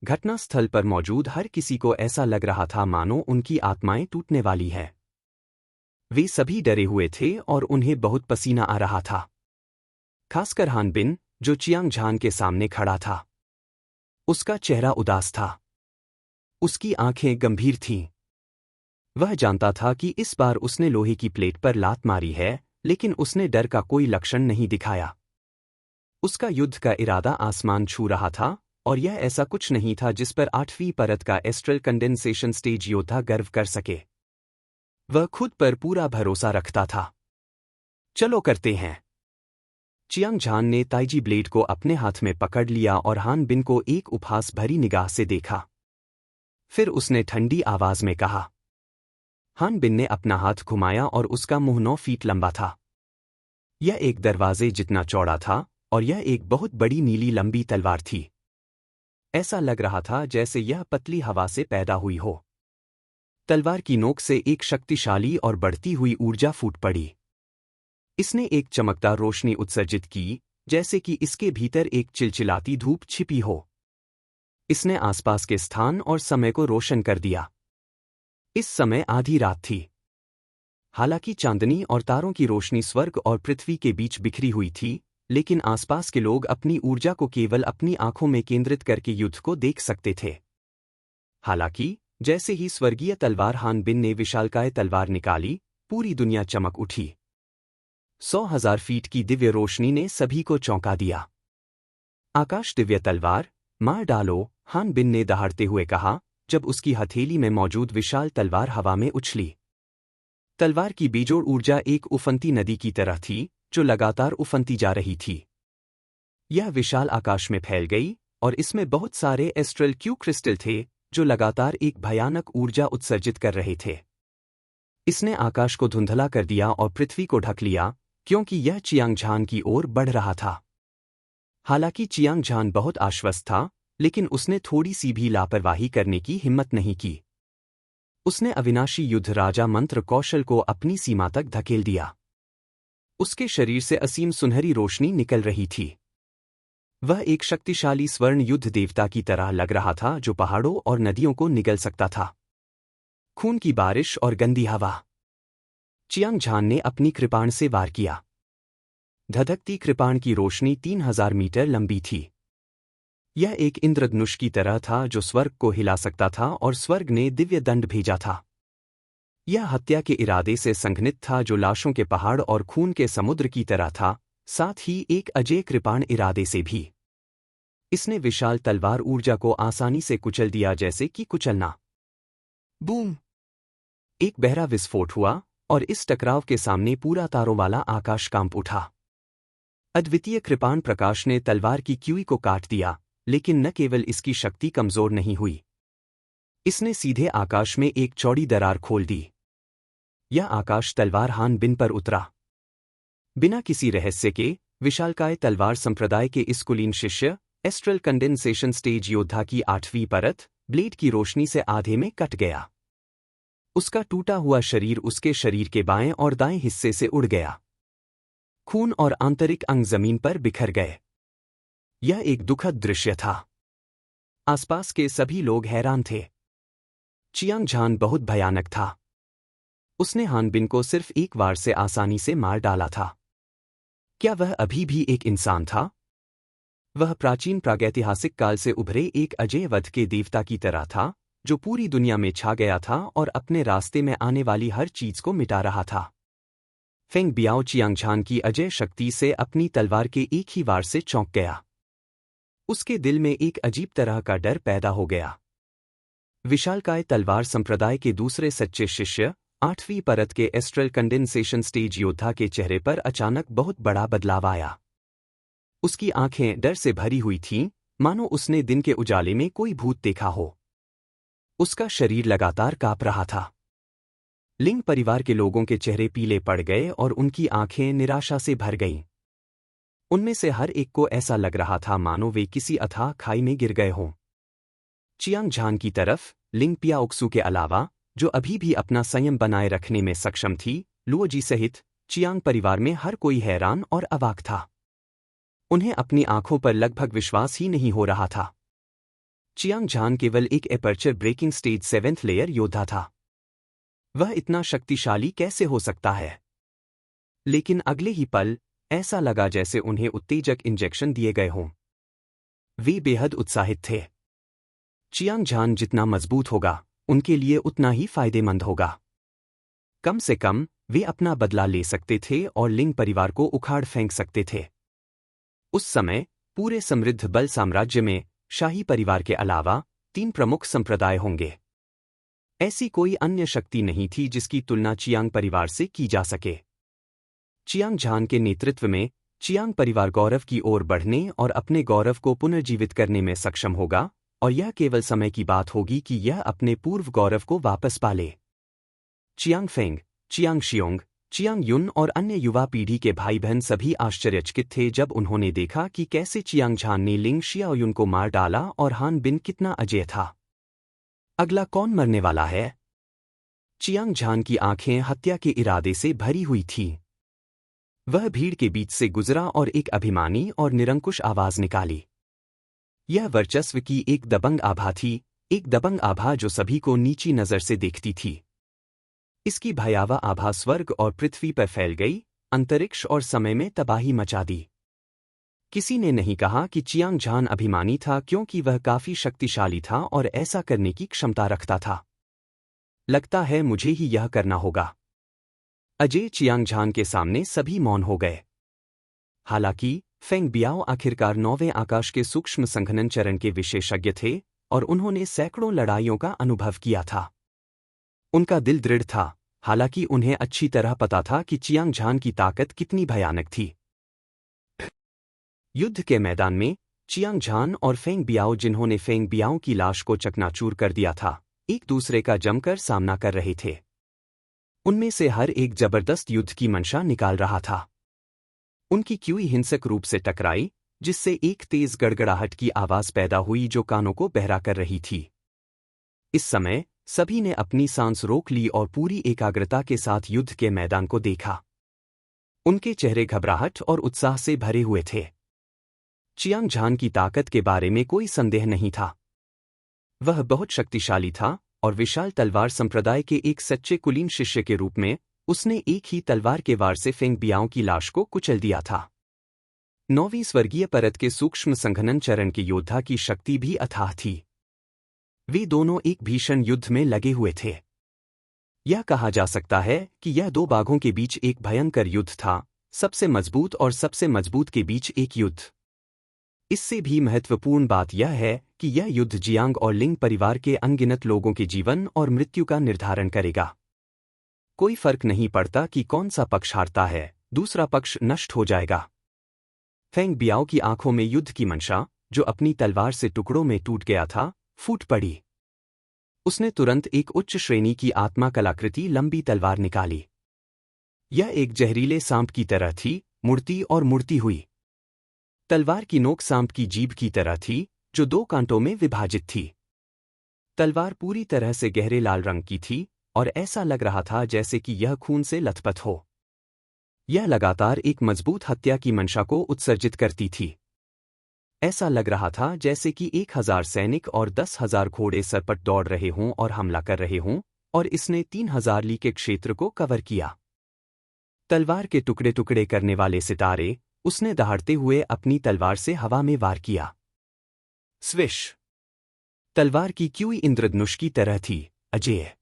घटनास्थल पर मौजूद हर किसी को ऐसा लग रहा था मानो उनकी आत्माएं टूटने वाली है। वे सभी डरे हुए थे और उन्हें बहुत पसीना आ रहा था। खासकर हान बिन, जो चियांग झान के सामने खड़ा था। उसका चेहरा उदास था। उसकी आंखें गंभीर थीं। वह जानता था कि इस बार उसने लोहे की प्लेट पर लात मारी है, लेकिन उसने डर का कोई लक्षण नहीं दिखाया। उसका युद्ध का इरादा आसमान छू रहा था, और यह ऐसा कुछ नहीं था जिस पर 8वीं परत का एस्ट्रल कंडेंसेशन स्टेज योद्धा गर्व कर सके। वह खुद पर पूरा भरोसा रखता था। चलो करते हैं। चियांग झान ने ताइजी ब्लेड को अपने हाथ में पकड़ लिया और हान बिन को एक उपहास भरी निगाह से देखा। फिर उसने ठंडी आवाज में कहा। हान बिन ने अपना हाथ घुमाया और उसका मुंह 9 फीट लंबा था। यह एक दरवाजे जितना चौड़ा था और यह एक बहुत बड़ी नीली लंबी तलवार थी। ऐसा लग रहा था जैसे यह पतली हवा से पैदा हुई हो। तलवार की नोक से एक शक्तिशाली और बढ़ती हुई ऊर्जा फूट पड़ी। इसने एक चमकदार रोशनी उत्सर्जित की, जैसे कि इसके भीतर एक चिलचिलाती धूप छिपी हो। इसने आसपास के स्थान और समय को रोशन कर दिया। इस समय आधी रात थी। हालांकि चांदनी और तारों की रोशनी स्वर्ग और पृथ्वी के बीच बिखरी हुई थी, लेकिन आसपास के लोग अपनी ऊर्जा को केवल अपनी आंखों में केंद्रित करके युद्ध को देख सकते थे। हालांकि जैसे ही स्वर्गीय तलवार हान बिन ने विशालकाय तलवार निकाली, पूरी दुनिया चमक उठी। 100,000 फीट की दिव्य रोशनी ने सभी को चौंका दिया। आकाश दिव्य तलवार, मार डालो, हान बिन ने दहाड़ते हुए कहा, जब उसकी हथेली में मौजूद विशाल तलवार हवा में उछली। तलवार की बेजोड़ ऊर्जा एक उफनती नदी की तरह थी, जो लगातार उफनती जा रही थी। यह विशाल आकाश में फैल गई, और इसमें बहुत सारे एस्ट्रल क्यू क्रिस्टल थे, जो लगातार एक भयानक ऊर्जा उत्सर्जित कर रहे थे। इसने आकाश को धुंधला कर दिया और पृथ्वी को ढक लिया, क्योंकि यह चियांग झान की ओर बढ़ रहा था। हालांकि चियांग झान बहुत आश्वस्त था, लेकिन उसने थोड़ी सी भी लापरवाही करने की हिम्मत नहीं की। उसने अविनाशी युद्ध राजा मंत्र कौशल को अपनी सीमा तक धकेल दिया। उसके शरीर से असीम सुनहरी रोशनी निकल रही थी। वह एक शक्तिशाली स्वर्ण युद्ध देवता की तरह लग रहा था जो पहाड़ों और नदियों को निगल सकता था। खून की बारिश और गंदी हवा। चियांग झान ने अपनी कृपाण से वार किया। धधकती कृपाण की रोशनी 3000 मीटर लंबी थी। यह एक इंद्रधनुष की तरह था जो स्वर्ग को हिला सकता था, और स्वर्ग ने दिव्य दंड भेजा था। यह हत्या के इरादे से संघनित था जो लाशों के पहाड़ और खून के समुद्र की तरह था, साथ ही एक अजय कृपाण इरादे से भी। इसने विशाल तलवार ऊर्जा को आसानी से कुचल दिया, जैसे कि कुचलना। बूम! एक बहरा विस्फोट हुआ और इस टकराव के सामने पूरा तारों वाला आकाश कांप उठा। अद्वितीय कृपाण प्रकाश ने तलवार की कीवी को काट दिया, लेकिन न केवल इसकी शक्ति कमजोर नहीं हुई, इसने सीधे आकाश में एक चौड़ी दरार खोल दी। यह आकाश तलवार हान बिन पर उतरा। बिना किसी रहस्य के विशालकाय तलवार संप्रदाय के इस कुलीन शिष्य एस्ट्रल कंडेंसेशन स्टेज योद्धा की 8वीं परत ब्लेड की रोशनी से आधे में कट गया। उसका टूटा हुआ शरीर उसके शरीर के बाएं और दाएं हिस्से से उड़ गया। खून और आंतरिक अंग जमीन पर बिखर गए। यह एक दुखद दृश्य था। आसपास के सभी लोग हैरान थे। चियांग झान बहुत भयानक था। उसने हान बिन को सिर्फ एक वार से आसानी से मार डाला था। क्या वह अभी भी एक इंसान था? वह प्राचीन प्रागैतिहासिक काल से उभरे एक अजय वध के देवता की तरह था, जो पूरी दुनिया में छा गया था और अपने रास्ते में आने वाली हर चीज को मिटा रहा था। फेंग बियाओ चियांगझान की अजय शक्ति से अपनी तलवार के एक ही वार से चौंक गया। उसके दिल में एक अजीब तरह का डर पैदा हो गया। विशालकाय तलवार संप्रदाय के दूसरे सच्चे शिष्य 8वीं परत के एस्ट्रल कंडेंसेशन स्टेज योद्धा के चेहरे पर अचानक बहुत बड़ा बदलाव आया। उसकी आंखें डर से भरी हुई थीं, मानो उसने दिन के उजाले में कोई भूत देखा हो। उसका शरीर लगातार कांप रहा था। लिंग परिवार के लोगों के चेहरे पीले पड़ गए और उनकी आंखें निराशा से भर गईं। उनमें से हर एक को ऐसा लग रहा था मानो वे किसी अथाह खाई में गिर गए हों। चियांग झान की तरफ लिंग पियाओक्सू के अलावा, जो अभी भी अपना संयम बनाए रखने में सक्षम थी, लुओजी सहित चियांग परिवार में हर कोई हैरान और अवाक था। उन्हें अपनी आंखों पर लगभग विश्वास ही नहीं हो रहा था। चियांग झान केवल एक aperture breaking stage 7th layer योद्धा था। वह इतना शक्तिशाली कैसे हो सकता है? लेकिन अगले ही पल ऐसा लगा जैसे उन्हें उत्तेजक इंजेक्शन दिए गए हों। वे बेहद उत्साहित थे। चियांग झान जितना मजबूत होगा, उनके लिए उतना ही फायदेमंद होगा। कम से कम वे अपना बदला ले सकते थे और लिंग परिवार को उखाड़ फेंक सकते थे। उस समय पूरे समृद्ध बल साम्राज्य में शाही परिवार के अलावा 3 प्रमुख संप्रदाय होंगे। ऐसी कोई अन्य शक्ति नहीं थी जिसकी तुलना चियांग परिवार से की जा सके। चियांग झान के नेतृत्व में चियांग परिवार गौरव की ओर बढ़ने और अपने गौरव को पुनर्जीवित करने में सक्षम होगा, और यह केवल समय की बात होगी कि यह अपने पूर्व गौरव को वापस पाले। चियांग फेंग, चियांग शियोंग, चियांग युन और अन्य युवा पीढ़ी के भाई बहन सभी आश्चर्यचकित थे जब उन्होंने देखा कि कैसे चियांग झान ने लिंग शियाओयुन को मार डाला और हान बिन कितना अजेय था। अगला कौन मरने वाला है? चियांग झान की आंखें हत्या के इरादे से भरी हुई थीं। वह भीड़ के बीच से गुजरा और एक अभिमानी और निरंकुश आवाज निकाली। यह वर्चस्व की एक दबंग आभा थी, एक दबंग आभा जो सभी को नीची नजर से देखती थी। इसकी भयावह आभा स्वर्ग और पृथ्वी पर फैल गई, अंतरिक्ष और समय में तबाही मचा दी। किसी ने नहीं कहा कि चियांग झान अभिमानी था क्योंकि वह काफी शक्तिशाली था और ऐसा करने की क्षमता रखता था। लगता है मुझे ही यह करना होगा। अजय चियांग झान के सामने सभी मौन हो गए। हालांकि फेंग बियाओ आखिरकार 9वें आकाश के सूक्ष्म संघनन चरण के विशेषज्ञ थे और उन्होंने सैकड़ों लड़ाइयों का अनुभव किया था। उनका दिल दृढ़ था, हालांकि उन्हें अच्छी तरह पता था कि चियांग झान की ताकत कितनी भयानक थी। युद्ध के मैदान में चियांग झान और फेंग बियाओ, जिन्होंने फेंग बियाओ की लाश को चकनाचूर कर दिया था, एक दूसरे का जमकर सामना कर रहे थे। उनमें से हर एक जबरदस्त युद्ध की मंशा निकाल रहा था। उनकी क्यूई हिंसक रूप से टकराई, जिससे एक तेज गड़गड़ाहट की आवाज पैदा हुई जो कानों को बहरा कर रही थी। इस समय सभी ने अपनी सांस रोक ली और पूरी एकाग्रता के साथ युद्ध के मैदान को देखा। उनके चेहरे घबराहट और उत्साह से भरे हुए थे। चियांग झान की ताकत के बारे में कोई संदेह नहीं था। वह बहुत शक्तिशाली था और विशाल तलवार संप्रदाय के एक सच्चे कुलीन शिष्य के रूप में उसने एक ही तलवार के वार से फेंग बियाओ की लाश को कुचल दिया था। 9वीं स्वर्गीय परत के सूक्ष्म संघनन चरण के योद्धा की शक्ति भी अथाह थी। वे दोनों एक भीषण युद्ध में लगे हुए थे। यह कहा जा सकता है कि यह 2 बाघों के बीच एक भयंकर युद्ध था, सबसे मजबूत और सबसे मजबूत के बीच एक युद्ध। इससे भी महत्वपूर्ण बात यह है कि यह युद्ध जियांग और लिंग परिवार के अनगिनत लोगों के जीवन और मृत्यु का निर्धारण करेगा। कोई फर्क नहीं पड़ता कि कौन सा पक्ष हारता है, दूसरा पक्ष नष्ट हो जाएगा। फेंग बियाओ की आंखों में युद्ध की मंशा, जो अपनी तलवार से टुकड़ों में टूट गया था, फूट पड़ी। उसने तुरंत एक उच्च श्रेणी की आत्मा कलाकृति लंबी तलवार निकाली। यह एक जहरीले सांप की तरह थी, मुड़ती और मुड़ती हुई। तलवार की नोक सांप की जीभ की तरह थी, जो 2 कांटों में विभाजित थी। तलवार पूरी तरह से गहरे लाल रंग की थी और ऐसा लग रहा था जैसे कि यह खून से लथपथ हो। यह लगातार एक मजबूत हत्या की मंशा को उत्सर्जित करती थी। ऐसा लग रहा था जैसे कि 1000 सैनिक और 10,000 घोड़े सरपट दौड़ रहे हों और हमला कर रहे हों, और इसने 3000 ली के क्षेत्र को कवर किया। तलवार के टुकड़े टुकड़े करने वाले सितारे, उसने दहाड़ते हुए अपनी तलवार से हवा में वार किया। स्विश! तलवार की क्यूई इंद्रधनुष की तरह थी, अजेय।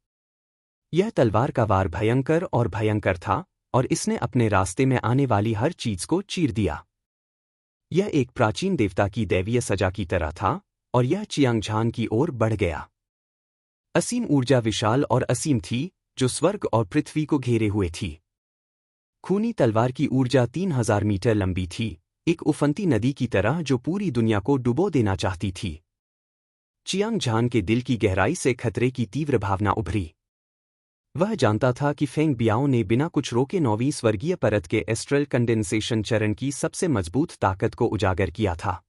यह तलवार का वार भयंकर और भयंकर था, और इसने अपने रास्ते में आने वाली हर चीज को चीर दिया। यह एक प्राचीन देवता की दैवीय सजा की तरह था, और यह चियांगझान की ओर बढ़ गया। असीम ऊर्जा विशाल और असीम थी, जो स्वर्ग और पृथ्वी को घेरे हुए थी। खूनी तलवार की ऊर्जा 3000 मीटर लंबी थी, एक उफनती नदी की तरह जो पूरी दुनिया को डुबो देना चाहती थी। चियांगझान के दिल की गहराई से खतरे की तीव्र भावना उभरी। वह जानता था कि फेंग बियाओ ने बिना कुछ रोके 9वीं स्वर्गीय परत के एस्ट्रल कंडेंसेशन चरण की सबसे मजबूत ताकत को उजागर किया था।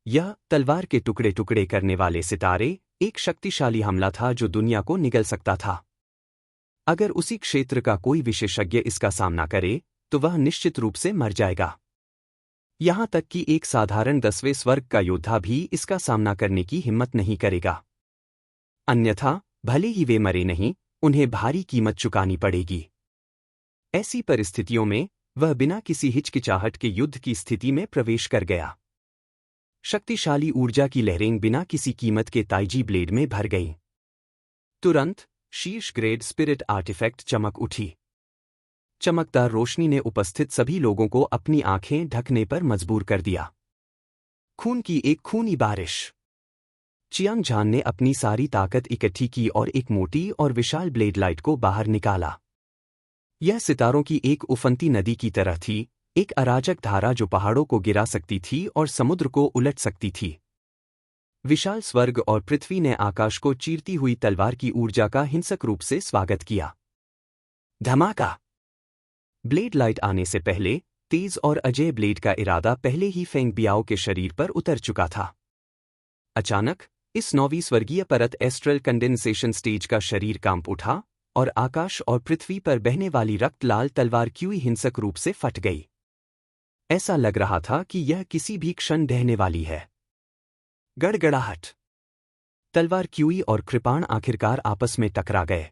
यह तलवार के टुकड़े टुकड़े करने वाले सितारे, एक शक्तिशाली हमला था जो दुनिया को निगल सकता था। अगर उसी क्षेत्र का कोई विशेषज्ञ इसका सामना करे, तो वह निश्चित रूप से मर जाएगा। यहां तक कि एक साधारण 10वें स्वर्ग का योद्धा भी इसका सामना करने की हिम्मत नहीं करेगा। अन्यथा, भले ही वे मरे नहीं, उन्हें भारी कीमत चुकानी पड़ेगी। ऐसी परिस्थितियों में, वह बिना किसी हिचकिचाहट के युद्ध की स्थिति में प्रवेश कर गया। शक्तिशाली ऊर्जा की लहरें बिना किसी कीमत के ताइजी ब्लेड में भर गईं। तुरंत, शीर्ष ग्रेड स्पिरिट आर्टिफैक्ट चमक उठी। चमकदार रोशनी ने उपस्थित सभी लोगों को अपनी आंखें ढकने पर मजबूर कर दिया। खून की एक खूनी बारिश। चियांगझान ने अपनी सारी ताकत इकट्ठी की और एक मोटी और विशाल ब्लेड लाइट को बाहर निकाला। यह सितारों की एक उफनती नदी की तरह थी, एक अराजक धारा जो पहाड़ों को गिरा सकती थी और समुद्र को उलट सकती थी। विशाल स्वर्ग और पृथ्वी ने आकाश को चीरती हुई तलवार की ऊर्जा का हिंसक रूप से स्वागत किया। धमाका! ब्लेड लाइट आने से पहले, तेज और अजय ब्लेड का इरादा पहले ही फेंग बियाओ के शरीर पर उतर चुका था। अचानक, इस 9वीं स्वर्गीय परत एस्ट्रल कंडेंसेशन स्टेज का शरीर कांप उठा, और आकाश और पृथ्वी पर बहने वाली रक्त लाल तलवार क्यूई हिंसक रूप से फट गई। ऐसा लग रहा था कि यह किसी भी क्षण ढहने वाली है। गड़गड़ाहट। तलवार क्यूई और कृपाण आखिरकार आपस में टकरा गए।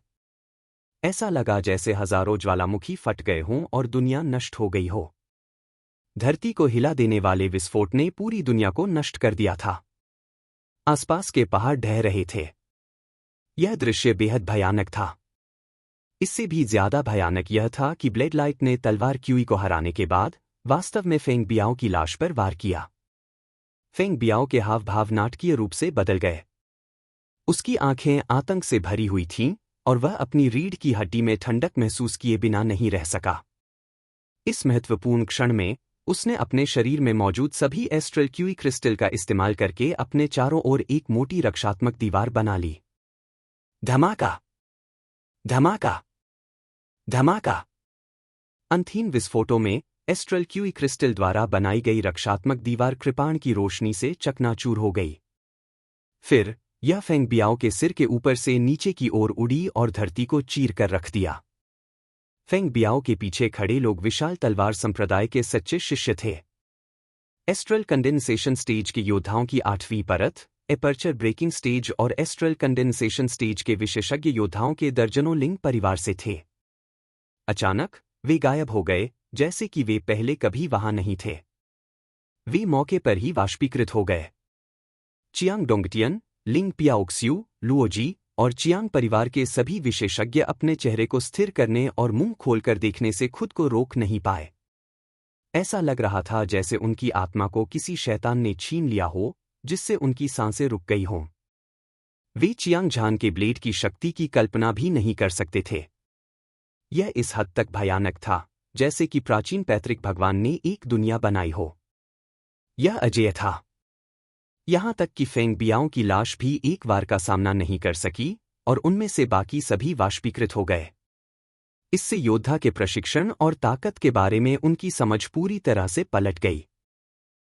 ऐसा लगा जैसे हजारों ज्वालामुखी फट गए हों और दुनिया नष्ट हो गई हो। धरती को हिला देने वाले विस्फोट ने पूरी दुनिया को नष्ट कर दिया था। आसपास के पहाड़ ढह रहे थे। यह दृश्य बेहद भयानक था। इससे भी ज्यादा भयानक यह था कि ब्लेड लाइट ने तलवार क्यूई को हराने के बाद वास्तव में फेंग बियाओ की लाश पर वार किया। फेंग बियाओ के हाव भाव नाटकीय रूप से बदल गए। उसकी आंखें आतंक से भरी हुई थीं, और वह अपनी रीढ़ की हड्डी में ठंडक महसूस किए बिना नहीं रह सका। इस महत्वपूर्ण क्षण में, उसने अपने शरीर में मौजूद सभी एस्ट्रल क्यूई क्रिस्टल का इस्तेमाल करके अपने चारों ओर एक मोटी रक्षात्मक दीवार बना ली। धमाका! धमाका! धमाका! अंतहीन विस्फोटों में, एस्ट्रल क्यूई क्रिस्टल द्वारा बनाई गई रक्षात्मक दीवार कृपाण की रोशनी से चकनाचूर हो गई। फिर, यह फेंग बियाओ के सिर के ऊपर से नीचे की ओर उड़ी और धरती को चीर कर रख दिया। फेंग बियाओ के पीछे खड़े लोग विशाल तलवार संप्रदाय के सच्चे शिष्य थे। एस्ट्रल कंडेंसेशन स्टेज के योद्धाओं की 8वीं परत, एपर्चर ब्रेकिंग स्टेज और एस्ट्रल कंडेंसेशन स्टेज के विशेषज्ञ योद्धाओं के दर्जनों लिंग परिवार से थे। अचानक, वे गायब हो गए, जैसे कि वे पहले कभी वहां नहीं थे। वे मौके पर ही वाष्पीकृत हो गए। चियांग डोंगटियन, लिंग पियाओक्स्यू, लुओजी और चियांग परिवार के सभी विशेषज्ञ अपने चेहरे को स्थिर करने और मुंह खोलकर देखने से खुद को रोक नहीं पाए। ऐसा लग रहा था जैसे उनकी आत्मा को किसी शैतान ने छीन लिया हो, जिससे उनकी सांसें रुक गई हों। वे चियांगझान के ब्लेड की शक्ति की कल्पना भी नहीं कर सकते थे। यह इस हद तक भयानक था जैसे कि प्राचीन पैतृक भगवान ने एक दुनिया बनाई हो। यह अजेय था। यहां तक कि फेंग बियाओं की लाश भी एक वार का सामना नहीं कर सकी और उनमें से बाकी सभी वाष्पीकृत हो गए। इससे योद्धा के प्रशिक्षण और ताकत के बारे में उनकी समझ पूरी तरह से पलट गई।